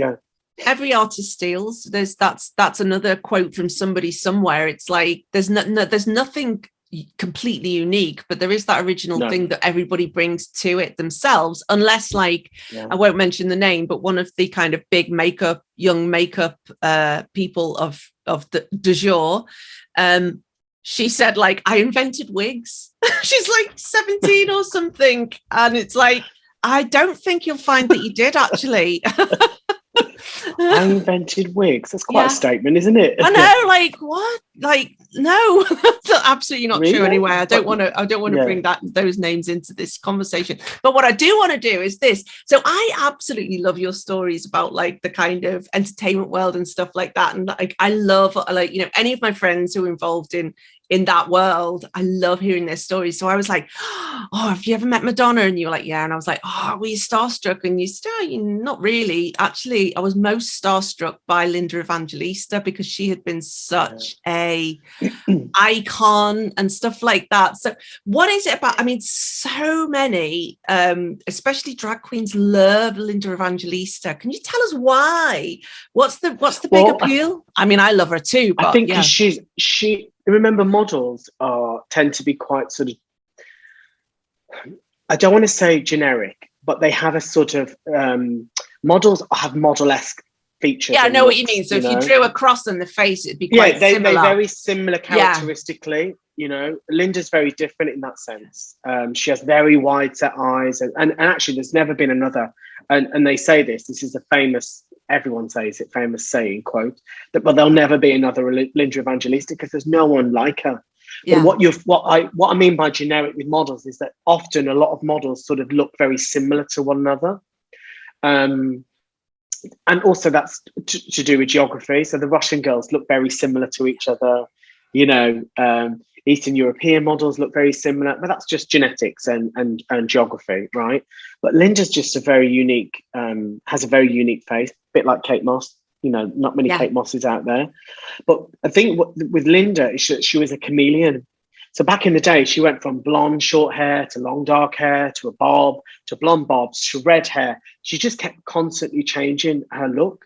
Every artist steals. That's another quote from somebody somewhere. It's like there's nothing completely unique, but there is that original thing that everybody brings to it themselves, unless I won't mention the name, but one of the kind of big young makeup people of the du jour, she said, I invented wigs. She's 17 or something. And it's I don't think you'll find that you did, actually. I invented wigs. That's quite a statement, isn't it? I know, what? No, that's absolutely not true anyway. I don't want to bring those names into this conversation. But what I do want to do is this. So I absolutely love your stories about the kind of entertainment world and stuff like that. And I love any of my friends who are involved in in that world. I love hearing their stories. So I was like, oh, have you ever met Madonna? And you were like, yeah. And I was like, oh, were you starstruck? And you said, not really. Actually, I was most starstruck by Linda Evangelista, because she had been such a icon and stuff like that. So what is it about? I mean, so many, especially drag queens, love Linda Evangelista. Can you tell us why? What's the big appeal? I mean, I love her too, but I think because she remember, models tend to be quite sort of, I don't want to say generic, but they have a sort of models have model-esque features. Yeah, I know what you mean. So if you drew a cross on the face, it'd be quite similar. They're very similar characteristically. You know, Linda's very different in that sense. She has very wide set eyes, and actually there's never been another, and they say this is a famous, everyone says it, famous saying, quote, that, but there'll never be another Linda Evangelista, because there's no one like her. Yeah. But what I mean by generic with models is that often a lot of models sort of look very similar to one another. And also that's to do with geography. So the Russian girls look very similar to each other. You know, Eastern European models look very similar, but that's just genetics and geography, right? But Linda's just a very unique, has a very unique face, a bit like Kate Moss. You know, not many Kate Mosses out there. But I think with Linda, she was a chameleon. So back in the day, she went from blonde short hair to long dark hair to a bob to blonde bobs to red hair. She just kept constantly changing her look.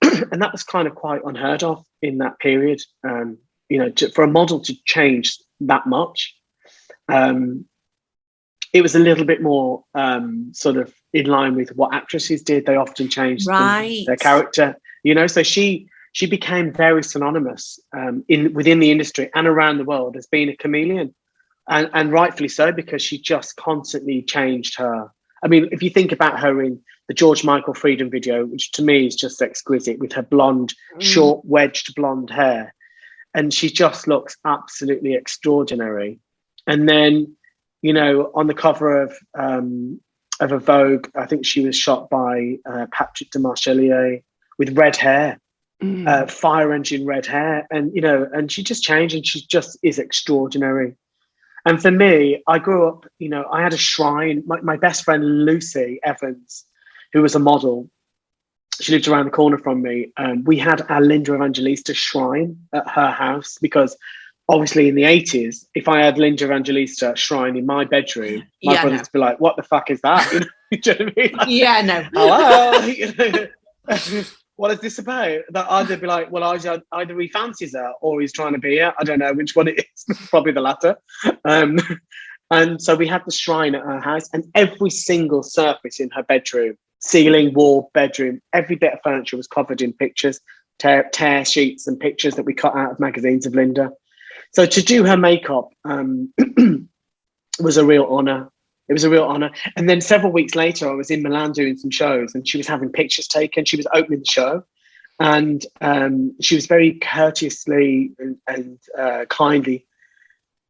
And that was kind of quite unheard of in that period. You know, for a model to change that much, it was a little bit more sort of in line with what actresses did. They often changed their character, you know. So she became very synonymous within the industry and around the world as being a chameleon, and rightfully so, because she just constantly changed her. I mean, if you think about her in the George Michael Freedom video, which to me is just exquisite, with her blonde, short, wedged blonde hair, and she just looks absolutely extraordinary. And then, you know, on the cover of a Vogue, I think she was shot by Patrick de Marchelier with red hair. Fire engine red hair, and you know, and she just changed, and she just is extraordinary. And for me, I grew up, you know, I had a shrine. My best friend Lucy Evans, who was a model, she lived around the corner from me, and we had our Linda Evangelista shrine at her house, because obviously in the 80s, if I had Linda Evangelista shrine in my bedroom, my brothers would be like, what the fuck is that? You know what I mean? Like, yeah, no. Hello. You know? What is this about? That either be like, well, either he fancies her or he's trying to be her. I don't know which one it is. Probably the latter. And so we had the shrine at her house, and every single surface in her bedroom, ceiling, wall, bedroom, every bit of furniture was covered in pictures, tear sheets and pictures that we cut out of magazines of Linda. So to do her makeup was a real honour. It was a real honour. And then several weeks later, I was in Milan doing some shows, and she was having pictures taken. She was opening the show, and she was very courteously and kindly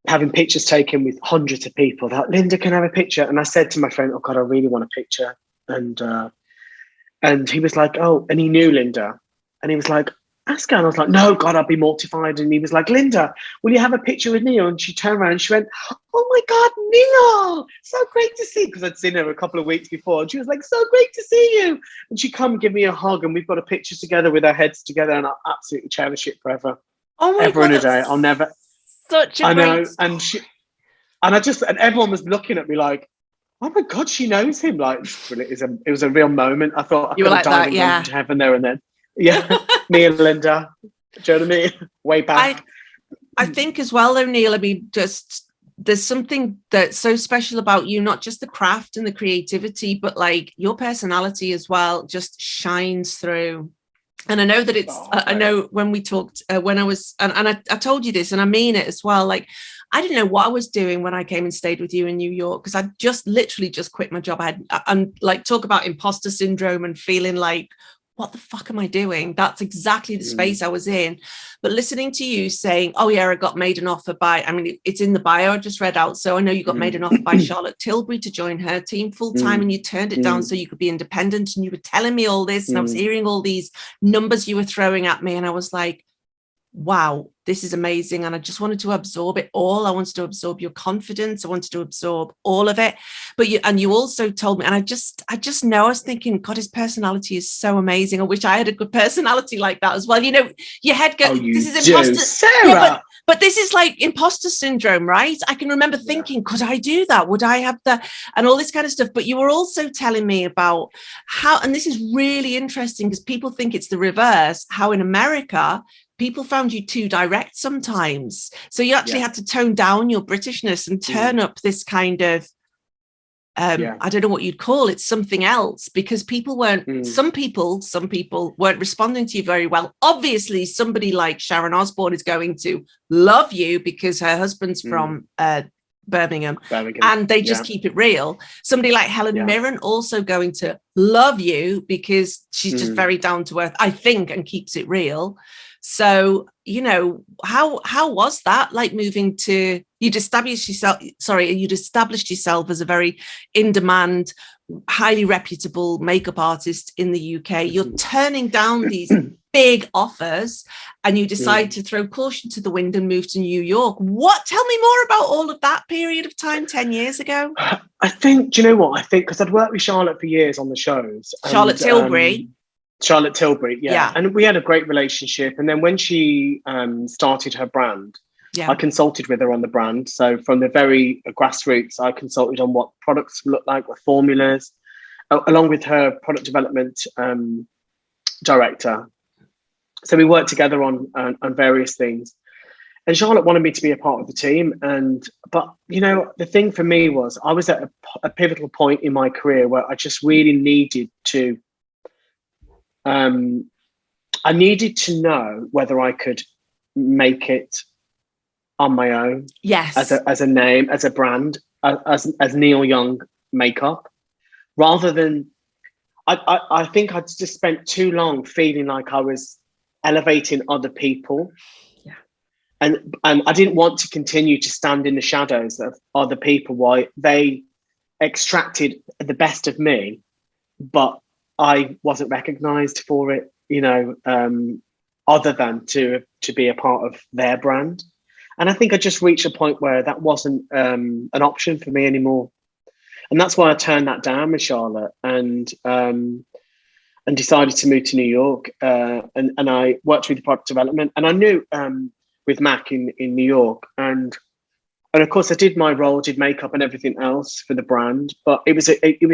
having pictures taken with hundreds of people. That Linda, can I have a picture? And I said to my friend, oh God, I really want a picture. And he was like, oh, and he knew Linda, and he was like, ask her. And I was like, no, God, I'd be mortified. And he was like, Linda, will you have a picture with Neil? And she turned around and she went, oh my God, Neil, so great to see you. Because I'd seen her a couple of weeks before. And she was like, so great to see you. And she come and give me a hug, and we've got a picture together with our heads together, and I'll absolutely cherish it forever. Oh my God. Ever and a day. I'll never. Such a I know. great... And everyone was looking at me like, oh my God, she knows him. Like, it was a real moment. I thought I could have died and gone to heaven there and then. Yeah, me and Linda. Do you know what I mean? Way back. I think as well, though, Neil, I mean, just there's something that's so special about you, not just the craft and the creativity, but like your personality as well just shines through. And I know that it's, I know when we talked, when I was, and I told you this, and I mean it as well, like, I didn't know what I was doing when I came and stayed with you in New York, because I just literally just quit my job. I'm like, talk about imposter syndrome and feeling like, what the fuck am I doing? That's exactly the space I was in. But listening to you saying, oh yeah, I got made an offer by, I mean, it's in the bio I just read out. So I know you got made an offer by Charlotte Tilbury to join her team full time, and you turned it down so you could be independent. And you were telling me all this, and I was hearing all these numbers you were throwing at me. And I was like, wow, this is amazing. And I just wanted to absorb it all. I wanted to absorb your confidence. I wanted to absorb all of it. But you also told me, and I just know, I was thinking, God, his personality is so amazing. I wish I had a good personality like that as well. You know, your head goes, this is imposter. Sarah. Yeah, but this is like imposter syndrome, right? I can remember thinking, could I do that? Would I have that? And all this kind of stuff. But you were also telling me about how, and this is really interesting because people think it's the reverse, how in America, people found you too direct sometimes. So you actually had to tone down your Britishness and turn up this kind of, I don't know what you'd call it, something else, because people weren't, some people weren't responding to you very well. Obviously, somebody like Sharon Osbourne is going to love you because her husband's from Birmingham, and they just keep it real. Somebody like Helen Mirren also going to love you because she's just very down to earth, I think, and keeps it real. So, you know, how was that, like, moving to, you'd established yourself as a very in-demand, highly reputable makeup artist in the UK. You're turning down these big offers and you decide to throw caution to the wind and move to New York. Tell me more about all of that period of time 10 years ago. I think, do you know what? I think because I'd worked with Charlotte for years on the shows. Charlotte Tilbury. Yeah. And we had a great relationship. And then when she started her brand, I consulted with her on the brand. So from the very grassroots, I consulted on what products look like, what formulas, along with her product development director. So we worked together on various things. And Charlotte wanted me to be a part of the team. But, you know, the thing for me was I was at a pivotal point in my career where I just really needed to, I needed to know whether I could make it on my own. Yes. As a name, as a brand, as Neil Young Makeup, rather than, I think I'd just spent too long feeling like I was elevating other people. And I didn't want to continue to stand in the shadows of other people while they extracted the best of me, but I wasn't recognized for it, you know, other than to be a part of their brand. And I think I just reached a point where that wasn't an option for me anymore. And that's why I turned that down with Charlotte and decided to move to New York. And I worked with the product development. And I knew with Mac in New York. And of course, I did my role, did makeup and everything else for the brand. But it was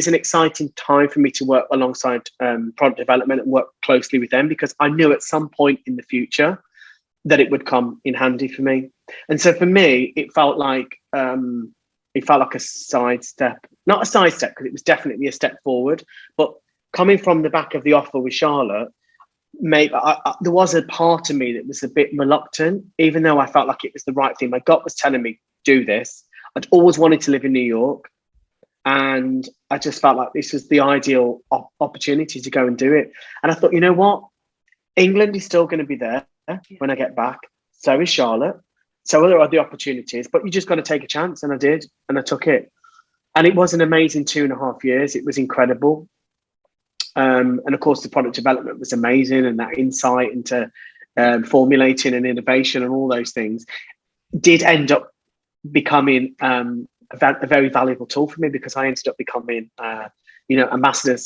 an exciting time for me to work alongside product development and work closely with them, because I knew at some point in the future that it would come in handy for me. And so for me, it felt like a sidestep, not a sidestep, because it was definitely a step forward. But coming from the back of the offer with Charlotte, maybe there was a part of me that was a bit reluctant, even though I felt like it was the right thing. My gut was telling me, do this. I'd always wanted to live in New York, and I just felt like this was the ideal opportunity to go and do it. And I thought, you know what? England is still going to be there when I get back. So is Charlotte. So there are the opportunities, but you just got to take a chance. And I did, and I took it. And it was an amazing 2.5 years. It was incredible. And of course, the product development was amazing, and that insight into formulating and innovation and all those things did end up becoming a very valuable tool for me, because I ended up becoming, ambassador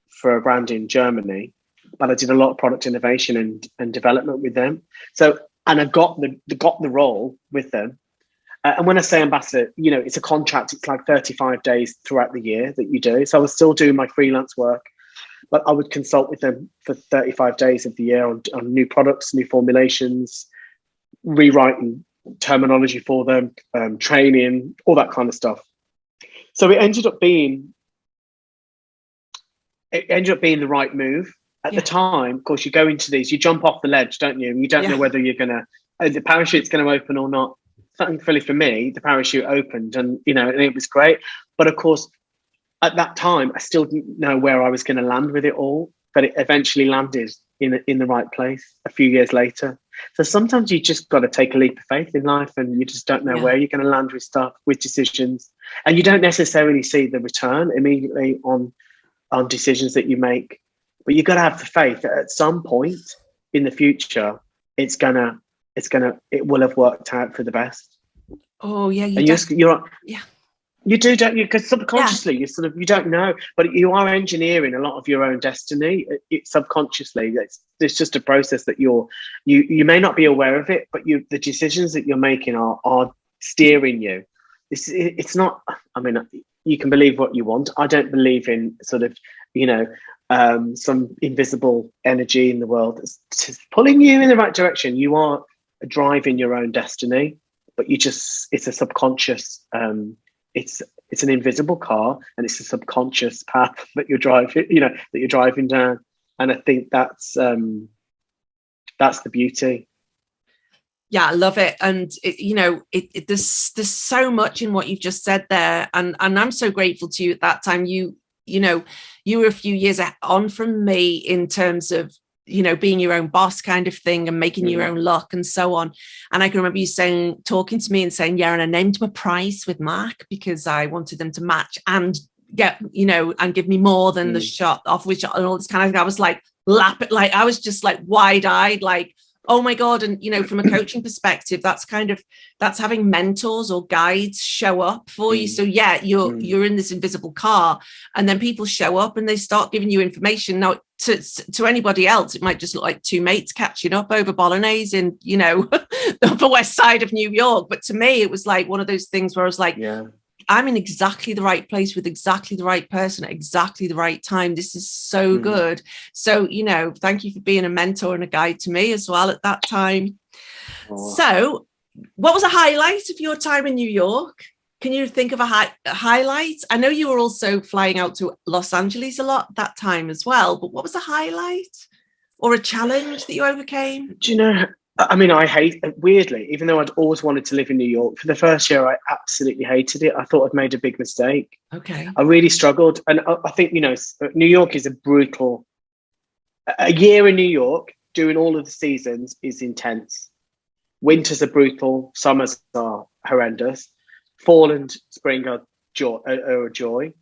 for a brand in Germany. But I did a lot of product innovation and development with them. So, and I got the role with them. And when I say ambassador, you know, it's a contract. It's like 35 days throughout the year that you do. So I was still doing my freelance work, but I would consult with them for 35 days of the year on new products, new formulations, rewriting terminology for them, training, all that kind of stuff. So it ended up being the right move. At the time, of course, you go into these, you jump off the ledge, don't you? And you don't know whether the parachute's going to open or not. Thankfully for me, the parachute opened, and it was great. But of course, at that time, I still didn't know where I was going to land with it all. But it eventually landed in the right place a few years later. So sometimes you just got to take a leap of faith in life, and you just don't know where you're going to land with stuff, with decisions, and you don't necessarily see the return immediately on decisions that you make. But you got to have the faith that at some point in the future, it will have worked out for the best. Oh yeah, and you're yeah. You do, don't you? Because subconsciously, Yeah. you don't know, but you are engineering a lot of your own destiny. Subconsciously, it's just a process that you may not be aware of it, but the decisions that you're making are steering you. It's not. I mean, you can believe what you want. I don't believe in sort of, some invisible energy in the world that's pulling you in the right direction. You are driving your own destiny, but it's a subconscious. It's an invisible car, and it's a subconscious path that you're driving down. And I think that's the beauty. Yeah, I love it. And there's so much in what you've just said there, and I'm so grateful to you. At that time, you were a few years on from me in terms of being your own boss kind of thing, and making your own luck and so on. And I can remember you talking to me and saying, yeah, and I named my price with Mark because I wanted them to match and get, and give me more than the shot off which, and all this kind of thing. I was like, I was just like wide-eyed, like, oh my God. And, from a coaching perspective, that's having mentors or guides show up for you. So yeah, you're in this invisible car, and then people show up and they start giving you information. Now, to anybody else, it might just look like two mates catching up over bolognese in, the Upper West Side of New York. But to me, it was like one of those things where I was like, yeah, I'm in exactly the right place with exactly the right person at exactly the right time. This is so good. So, thank you for being a mentor and a guide to me as well at that time. Oh. So what was a highlight of your time in New York? Can you think of a highlight? I know you were also flying out to Los Angeles a lot that time as well, but what was a highlight or a challenge that you overcame? Do you know, I mean, I hate it, weirdly, even though I'd always wanted to live in New York, for the first year, I absolutely hated it. I thought I'd made a big mistake. Okay. I really struggled. And I think, New York is a year in New York, doing all of the seasons is intense. Winters are brutal. Summers are horrendous. Fall and spring are a joy.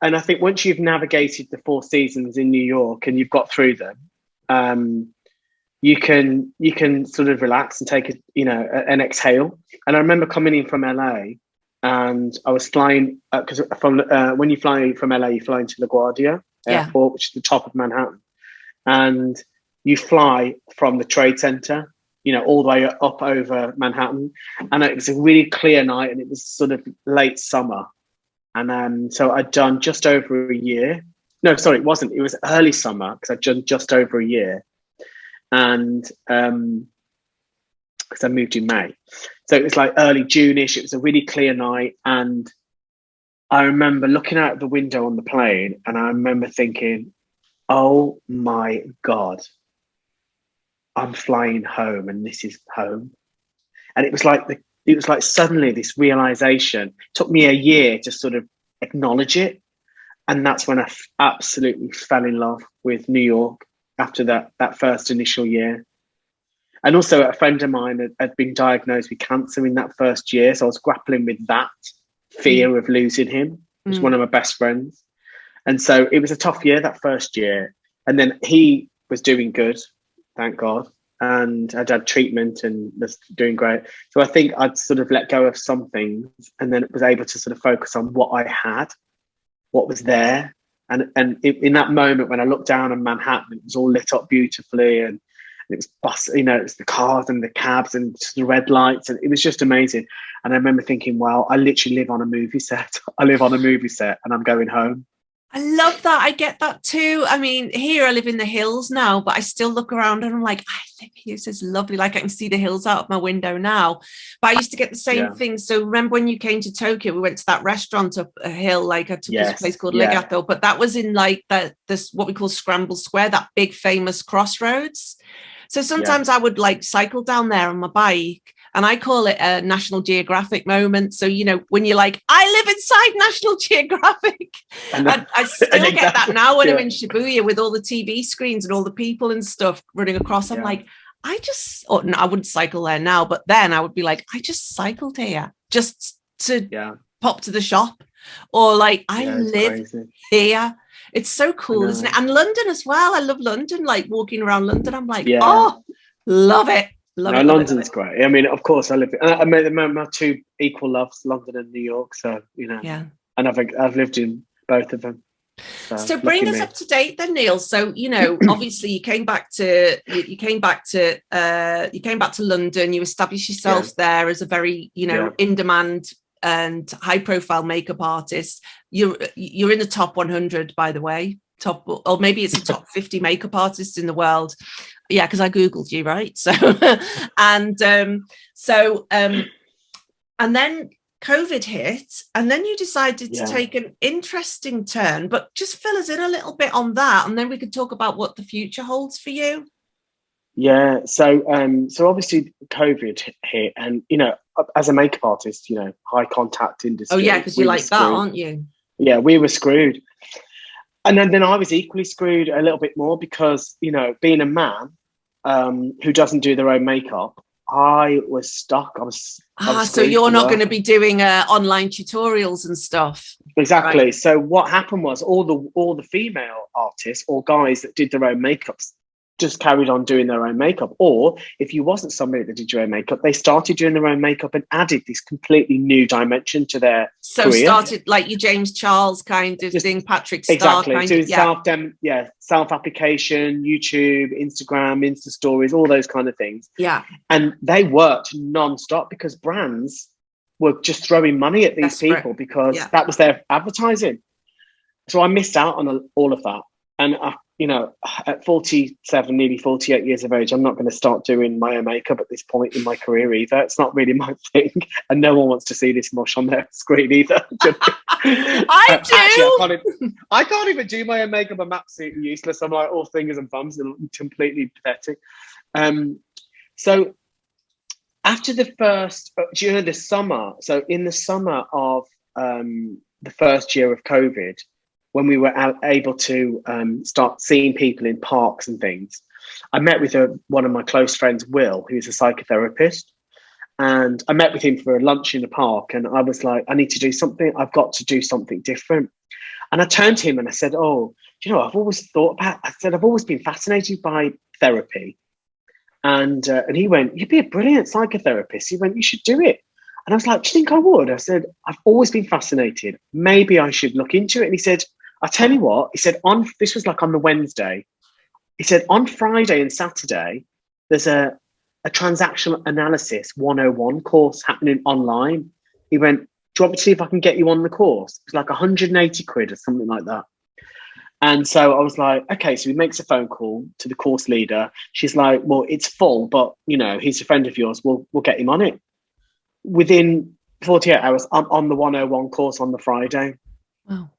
And I think once you've navigated the 4 seasons in New York and you've got through them, you can sort of relax and take an exhale. And I remember coming in from LA, and I was flying because when you fly from LA, you fly into LaGuardia Airport, which is the top of Manhattan, and you fly from the Trade Center, all the way up over Manhattan. And it was a really clear night, and it was sort of late summer. And so I'd done just over a year. No, sorry, it wasn't. It was early summer because I'd done just over a year. And because I moved in May. So it was like early June-ish. It was a really clear night. And I remember looking out the window on the plane, and I remember thinking, oh my God, I'm flying home, and this is home. And it was like suddenly this realization. It took me a year to sort of acknowledge it. And that's when I absolutely fell in love with New York after that first initial year. And also a friend of mine had been diagnosed with cancer in that first year. So I was grappling with that fear of losing him. He was one of my best friends. And so it was a tough year, that first year. And then he was doing good, thank God. And I'd had treatment and was doing great. So I think I'd sort of let go of some things, and then was able to sort of focus on what I had, what was there. And in that moment, when I looked down on Manhattan, it was all lit up beautifully, and it was it was the cars and the cabs and the red lights, and it was just amazing. And I remember thinking, wow, I literally live on a movie set. I live on a movie set, and I'm going home. I love that. I get that too. I mean, here I live in the hills now, but I still look around and I'm like, I think this is lovely. Like I can see the hills out of my window now. But I used to get the same thing. So remember when you came to Tokyo, we went to that restaurant up a hill, like I took this place called Legato, but that was in like this what we call Scramble Square, that big famous crossroads. So sometimes I would like cycle down there on my bike, and I call it a National Geographic moment. So, when you're like, I live inside National Geographic. I still get that now when I'm in Shibuya with all the TV screens and all the people and stuff running across. I'm like, no, I wouldn't cycle there now, but then I would be like, I just cycled here just to pop to the shop, or like I live here. It's so cool, isn't it? And London as well. I love London, like walking around London. I'm like, Yeah. oh, love it. Love it. London's great. I mean, of course, I live. I mean, my two equal loves, London and New York. So, you know, yeah. And I've lived in both of them. So bring us up to date then, Neil. So, you know, obviously you came back to London. You established yourself there as a very, you know, in demand and high profile makeup artist. You're in the top 100, by the way, or maybe it's the top 50 makeup artists in the world. Yeah, because I googled you, right? So and then COVID hit, and then you decided to take an interesting turn, but just fill us in a little bit on that, and then we could talk about what the future holds for you. Yeah, so obviously COVID hit, and you know, as a makeup artist, you know, high contact industry. Oh yeah, because you like that, aren't you? Yeah, we were screwed, and then I was equally screwed a little bit more because, you know, being a man who doesn't do their own makeup, I was stuck. I was so you're not going to be doing online tutorials and stuff. Exactly. Right. So what happened was all the female artists or guys that did their own makeups just carried on doing their own makeup. Or if you wasn't somebody that did your own makeup, they started doing their own makeup and added this completely new dimension to their career. Started like your James Charles kind of thing, Patrick Star exactly kind doing of self-application, YouTube, Instagram, Insta stories, all those kind of things. Yeah. And they worked non-stop because brands were just throwing money at these people because that was their advertising. So I missed out on all of that. And you know, at 47, nearly 48 years of age, I'm not going to start doing my own makeup at this point in my career either. It's not really my thing. And no one wants to see this mush on their screen either. I do. Actually, I can't even do my own makeup. I'm absolutely useless. I'm like all fingers and thumbs and completely pathetic. So after during the summer, so in the summer of the first year of COVID, when we were able to start seeing people in parks and things, I met with one of my close friends, Will, who's a psychotherapist. And I met with him for a lunch in the park. And I was like, I need to do something. I've got to do something different. And I turned to him and I said, oh, do you know, I've always been fascinated by therapy. And he went, you'd be a brilliant psychotherapist. He went, you should do it. And I was like, do you think I would? I said, I've always been fascinated. Maybe I should look into it. And he said, I tell you what, he said, this was like on the Wednesday. He said, on Friday and Saturday, there's a transactional analysis 101 course happening online. He went, do you want me to see if I can get you on the course? It's like 180 quid or something like that. And so I was like, okay, so he makes a phone call to the course leader. She's like, well, it's full, but you know, he's a friend of yours. We'll get him on it. Within 48 hours, I'm on the 101 course on the Friday. Wow.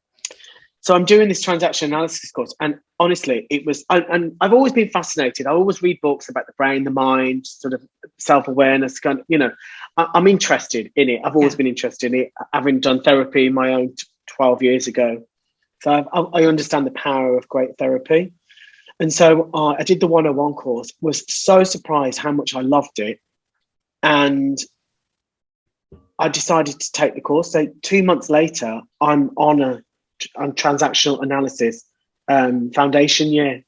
So I'm doing this transaction analysis course. And honestly, it was, and I've always been fascinated. I always read books about the brain, the mind, sort of self-awareness, kind of, you know, I'm interested in it. I've always been interested in it, having done therapy my own 12 years ago. So I understand the power of great therapy. And so I did the 101 course, was so surprised how much I loved it. And I decided to take the course. So 2 months later, I'm on transactional analysis foundation year.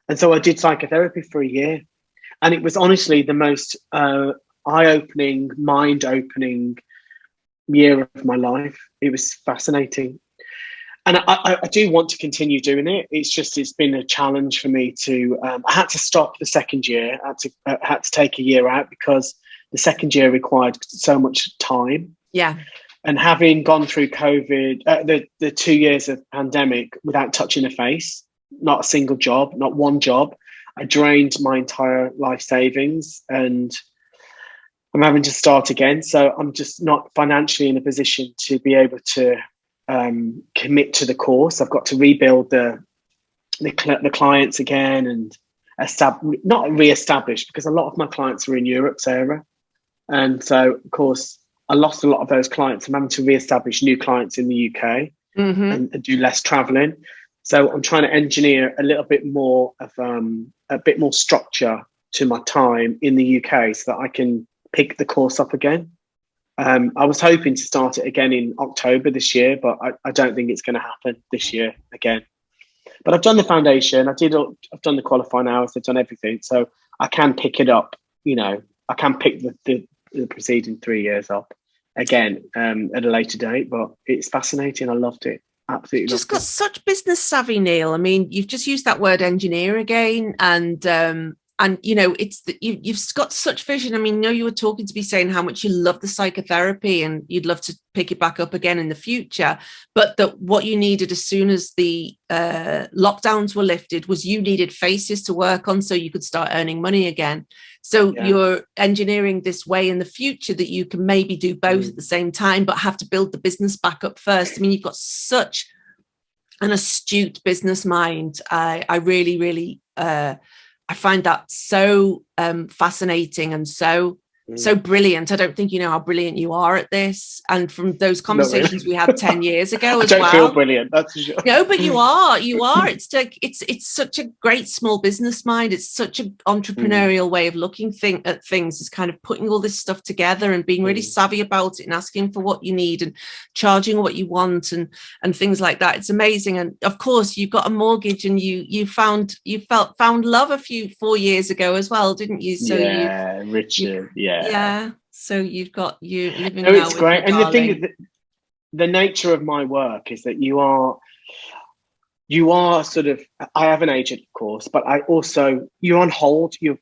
And so I did psychotherapy for a year. And it was honestly the most eye-opening, mind-opening year of my life. It was fascinating. And I do want to continue doing it. It's been a challenge for me to, I had to stop the second year. I had to take a year out because the second year required so much time. Yeah. And having gone through COVID, the 2 years of pandemic without touching a face, not a single job, not one job, I drained my entire life savings and I'm having to start again. So I'm just not financially in a position to be able to commit to the course. I've got to rebuild the clients again and not re-establish, because a lot of my clients are in Europe, Sarah. And so, of course, I lost a lot of those clients. I'm having to re-establish new clients in the UK and do less traveling. So I'm trying to engineer a little bit more of a bit more structure to my time in the UK so that I can pick the course up again. I was hoping to start it again in October this year, but I don't think it's going to happen this year again. But I've done the foundation. I've done the qualifying hours. I've done everything, so I can pick it up. I can pick the preceding 3 years up again at a later date. But it's fascinating. I loved it. Absolutely. Just got such business savvy, Neil. I mean, you've just used that word engineer again, and you've got such vision. I mean, you were talking to me saying how much you love the psychotherapy and you'd love to pick it back up again in the future, but that what you needed as soon as the lockdowns were lifted was you needed faces to work on so you could start earning money again. So you're engineering this way in the future that you can maybe do both at the same time, but have to build the business back up first. I mean, you've got such an astute business mind. I really, really, I find that so fascinating and so brilliant. I don't think you know how brilliant you are at this. And from those conversations we had 10 years ago as well. I don't feel brilliant, that's for sure. No, but you are. It's like it's such a great small business mind. It's such an entrepreneurial way of looking at things. Is kind of putting all this stuff together and being really savvy about it and asking for what you need and charging what you want and things like that. It's amazing. And of course, you've got a mortgage and you found love 4 years ago as well, didn't you? So Richard. Yeah. So you've got you. It's great. And the thing is, the nature of my work is that you are sort of. I have an agent, of course, but you're on hold. Your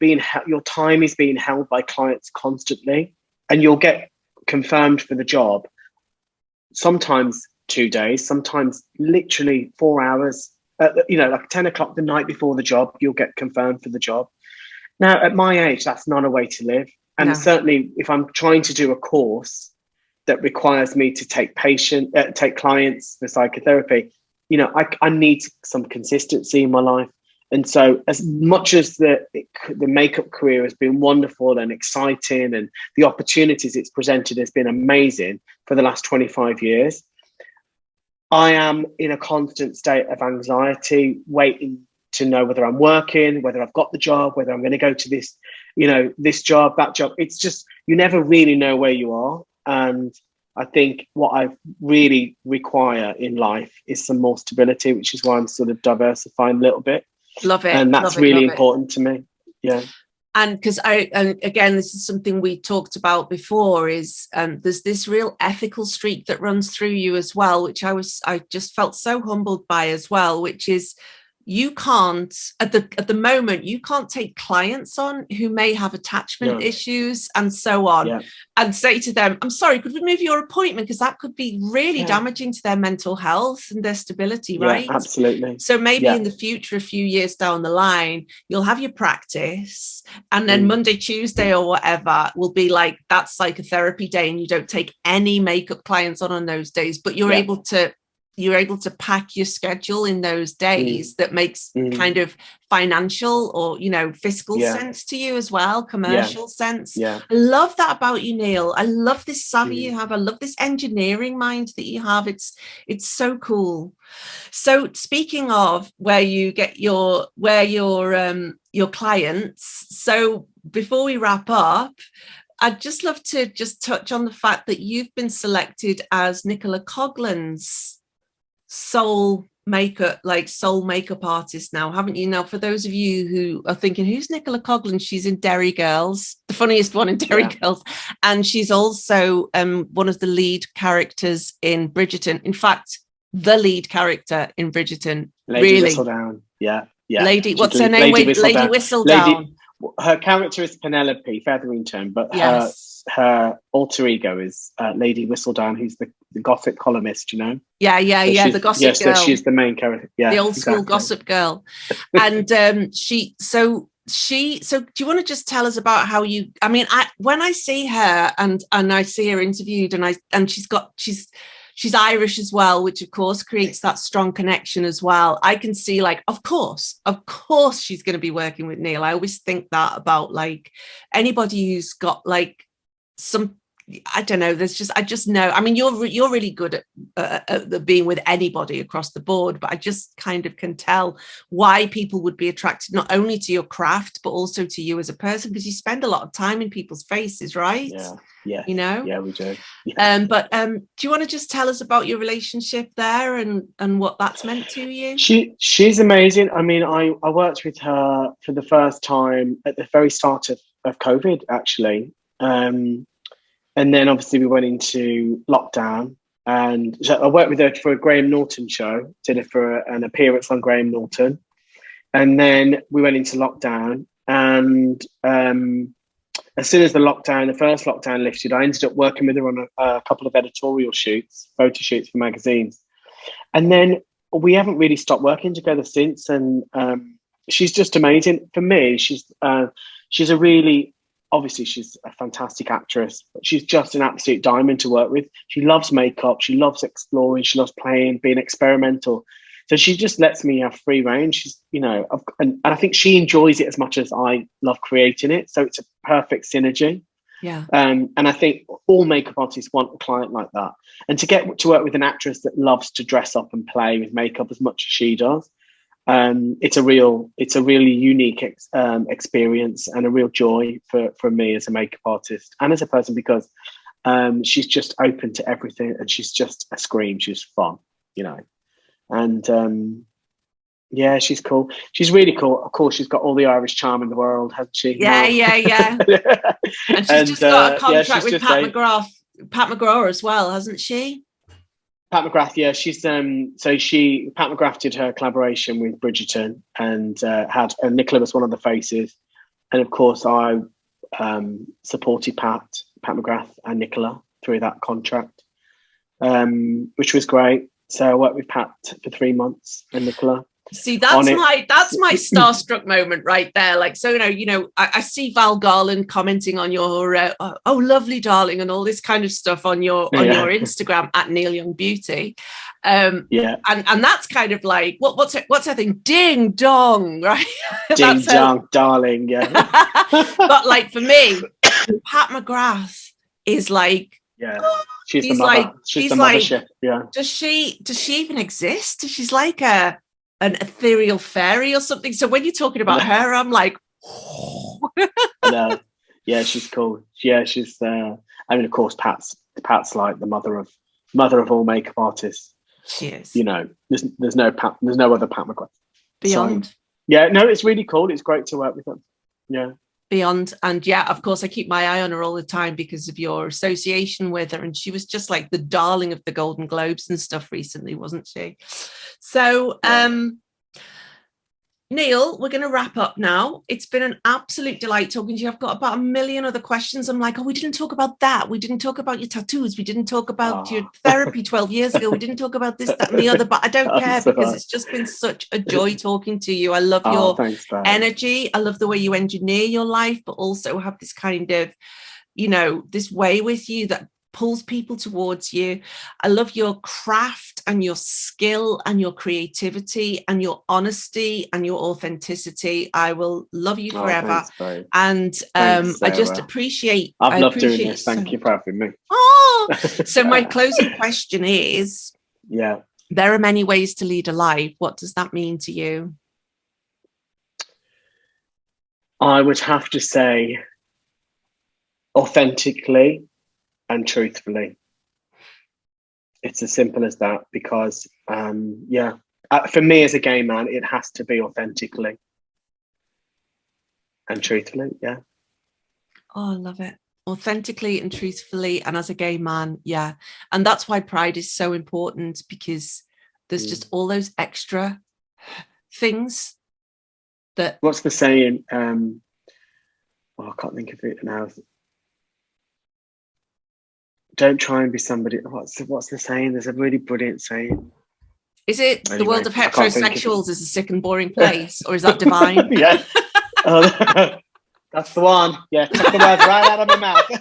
time is being held by clients constantly, and you'll get confirmed for the job. Sometimes 2 days, sometimes literally 4 hours. Like 10 o'clock the night before the job, you'll get confirmed for the job. Now, at my age, that's not a way to live. And certainly if I'm trying to do a course that requires me to take clients for psychotherapy, I need some consistency in my life. And so as much as the makeup career has been wonderful and exciting and the opportunities it's presented has been amazing for the last 25 years, I am in a constant state of anxiety, waiting to know whether I'm working, whether I've got the job, whether I'm going to go to this, this job, that job. It's just, you never really know where you are. And I think what I really require in life is some more stability, which is why I'm sort of diversifying a little bit. Love it. And that's really important to me. Yeah. And because again, this is something we talked about before, is there's this real ethical streak that runs through you as well, which I just felt so humbled by as well, which is you can't at the moment you can't take clients on who may have attachment issues and so on and say to them, I'm sorry, could we move your appointment, because that could be really damaging to their mental health and their stability, right? Absolutely. So maybe in the future, a few years down the line, you'll have your practice and then Monday, Tuesday or whatever will be like that psychotherapy day, and you don't take any makeup clients on those days, but you're able to pack your schedule in those days that makes kind of financial or, fiscal sense to you as well, commercial sense. I love that about you, Neil. I love this savvy you have. I love this engineering mind that you have. It's so cool. So speaking of where you get your clients, so before we wrap up, I'd just love to just touch on the fact that you've been selected as Nicola Coughlan's soul makeup artist now, haven't you? Now, for those of you who are thinking, who's Nicola Coughlan? She's in Derry Girls, the funniest one in Derry Girls, and she's also one of the lead characters in Bridgerton. In fact, the lead character in Bridgerton. Lady Whistledown. Lady, what's her name? Lady Whistledown. Her character is Penelope Featherington, but her alter ego is Lady Whistledown, who's the Gothic columnist, the Gossip Girl. So she's the main character, the old school Gossip Girl. And do you want to just tell us about how you, I mean, when I see her and I see her interviewed and she's Irish as well, which of course creates that strong connection as well. I can see of course she's going to be working with Neil. I always think that about anybody who's got some I don't know. I just know. I mean, you're really good at being with anybody across the board, but I just kind of can tell why people would be attracted not only to your craft but also to you as a person, because you spend a lot of time in people's faces, right? Yeah, you know. Yeah, we do. Yeah. But do you want to just tell us about your relationship there and what that's meant to you? She's amazing. I mean, I worked with her for the first time at the very start of COVID, actually. And then obviously we went into lockdown, and so I worked with her for a Graham Norton show, did it for an appearance on Graham Norton. And then we went into lockdown, and as soon as the first lockdown lifted, I ended up working with her on a couple of editorial shoots, photo shoots for magazines. And then we haven't really stopped working together since. And she's just amazing. For me, she's a really, obviously she's a fantastic actress, but she's just an absolute diamond to work with. She loves makeup. She loves exploring. She loves playing, being experimental. So she just lets me have free reign. She's, and I think she enjoys it as much as I love creating it. So it's a perfect synergy. Yeah. And I think all makeup artists want a client like that. And to get to work with an actress that loves to dress up and play with makeup as much as she does, it's a really unique experience and a real joy for me as a makeup artist and as a person, because she's just open to everything, and she's just a scream. She's fun, and yeah, she's cool. She's really cool. Of course, she's got all the Irish charm in the world, hasn't she? Yeah. And she's just got a contract with Pat McGrath as well, hasn't she? Pat McGrath, yeah, she's Pat McGrath did her collaboration with Bridgerton, and Nicola was one of the faces, and of course I supported Pat McGrath and Nicola through that contract, which was great. So I worked with Pat for 3 months and Nicola. See, that's my starstruck moment right there. Like, so, I see Val Garland commenting on your, oh, lovely darling, and all this kind of stuff on your Instagram at Neil Young Beauty. And that's kind of like, what's her thing? Ding dong, right? Ding dong, darling, yeah. But like for me, Pat McGrath is like, she's the mother. She's the mothership. Yeah. Does she even exist? She's like an ethereal fairy or something. So when you're talking about her, I'm like, no, yeah, she's cool. Yeah, she's. I mean, of course, Pat's like the mother of all makeup artists. She is. There's no other Pat McGrath. Beyond. So, yeah, no, it's really cool. It's great to work with them. Yeah. Beyond. And yeah, of course, I keep my eye on her all the time because of your association with her, and she was just like the darling of the Golden Globes and stuff recently, wasn't she? So Neil, we're going to wrap up now. It's been an absolute delight talking to you. I've got about 1 million other questions. I'm like, we didn't talk about that. We didn't talk about your tattoos. We didn't talk about your therapy 12 years ago. We didn't talk about this, that, and the other. But I don't care because it's just been such a joy talking to you. I love your energy. I love the way you engineer your life, but also have this kind of, this way with you that pulls people towards you. I love your craft and your skill and your creativity and your honesty and your authenticity. I will love you forever. Thanks, and I just appreciate. I've loved doing this. Thank you for having me. Oh, so my closing question is: there are many ways to lead a life. What does that mean to you? I would have to say authentically and truthfully. It's as simple as that, because for me as a gay man, it has to be authentically and truthfully. Oh, I love it. Authentically and truthfully, and as a gay man. And that's why pride is so important, because there's just all those extra things that. What's the saying? I can't think of it now. Don't try and be somebody. What's the saying? There's a really brilliant saying. Is it the world of heterosexuals is a sick and boring place, or is that divine? Yeah, that's the one. Yeah, took the words right out of my mouth.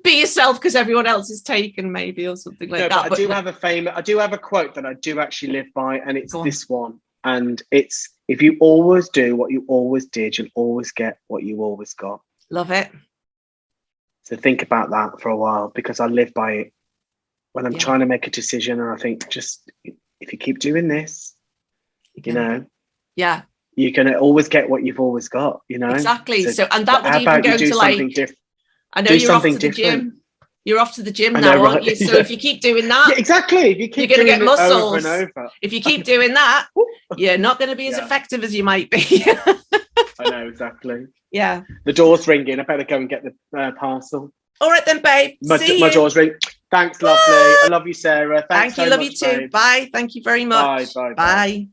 Be yourself because everyone else is taken, maybe, or something like that. But I do have a quote that I do actually live by, and it's this one. And it's, if you always do what you always did, you'll always get what you always got. Love it. So think about that for a while, because I live by it when I'm trying to make a decision. And I think, just if you keep doing this, you know, you're going to always get what you've always got, you know. Exactly. So and that would how even about go you do to something like, different? I know Do you're off something to the different. gym. You're off to the gym I now, know, aren't right? you? So if you keep doing that, Yeah, exactly. If you keep you're going to doing get it over muscles. and over. If you keep doing that, you're not going to be as effective as you might be. I know, exactly. Yeah. The door's ringing. I better go and get the parcel. All right then, babe. See My you. door's ringing. Thanks, lovely. I love you, Sarah. Thanks Thank you. so Love much, you too. babe. Bye. Thank you very much. Bye. Bye.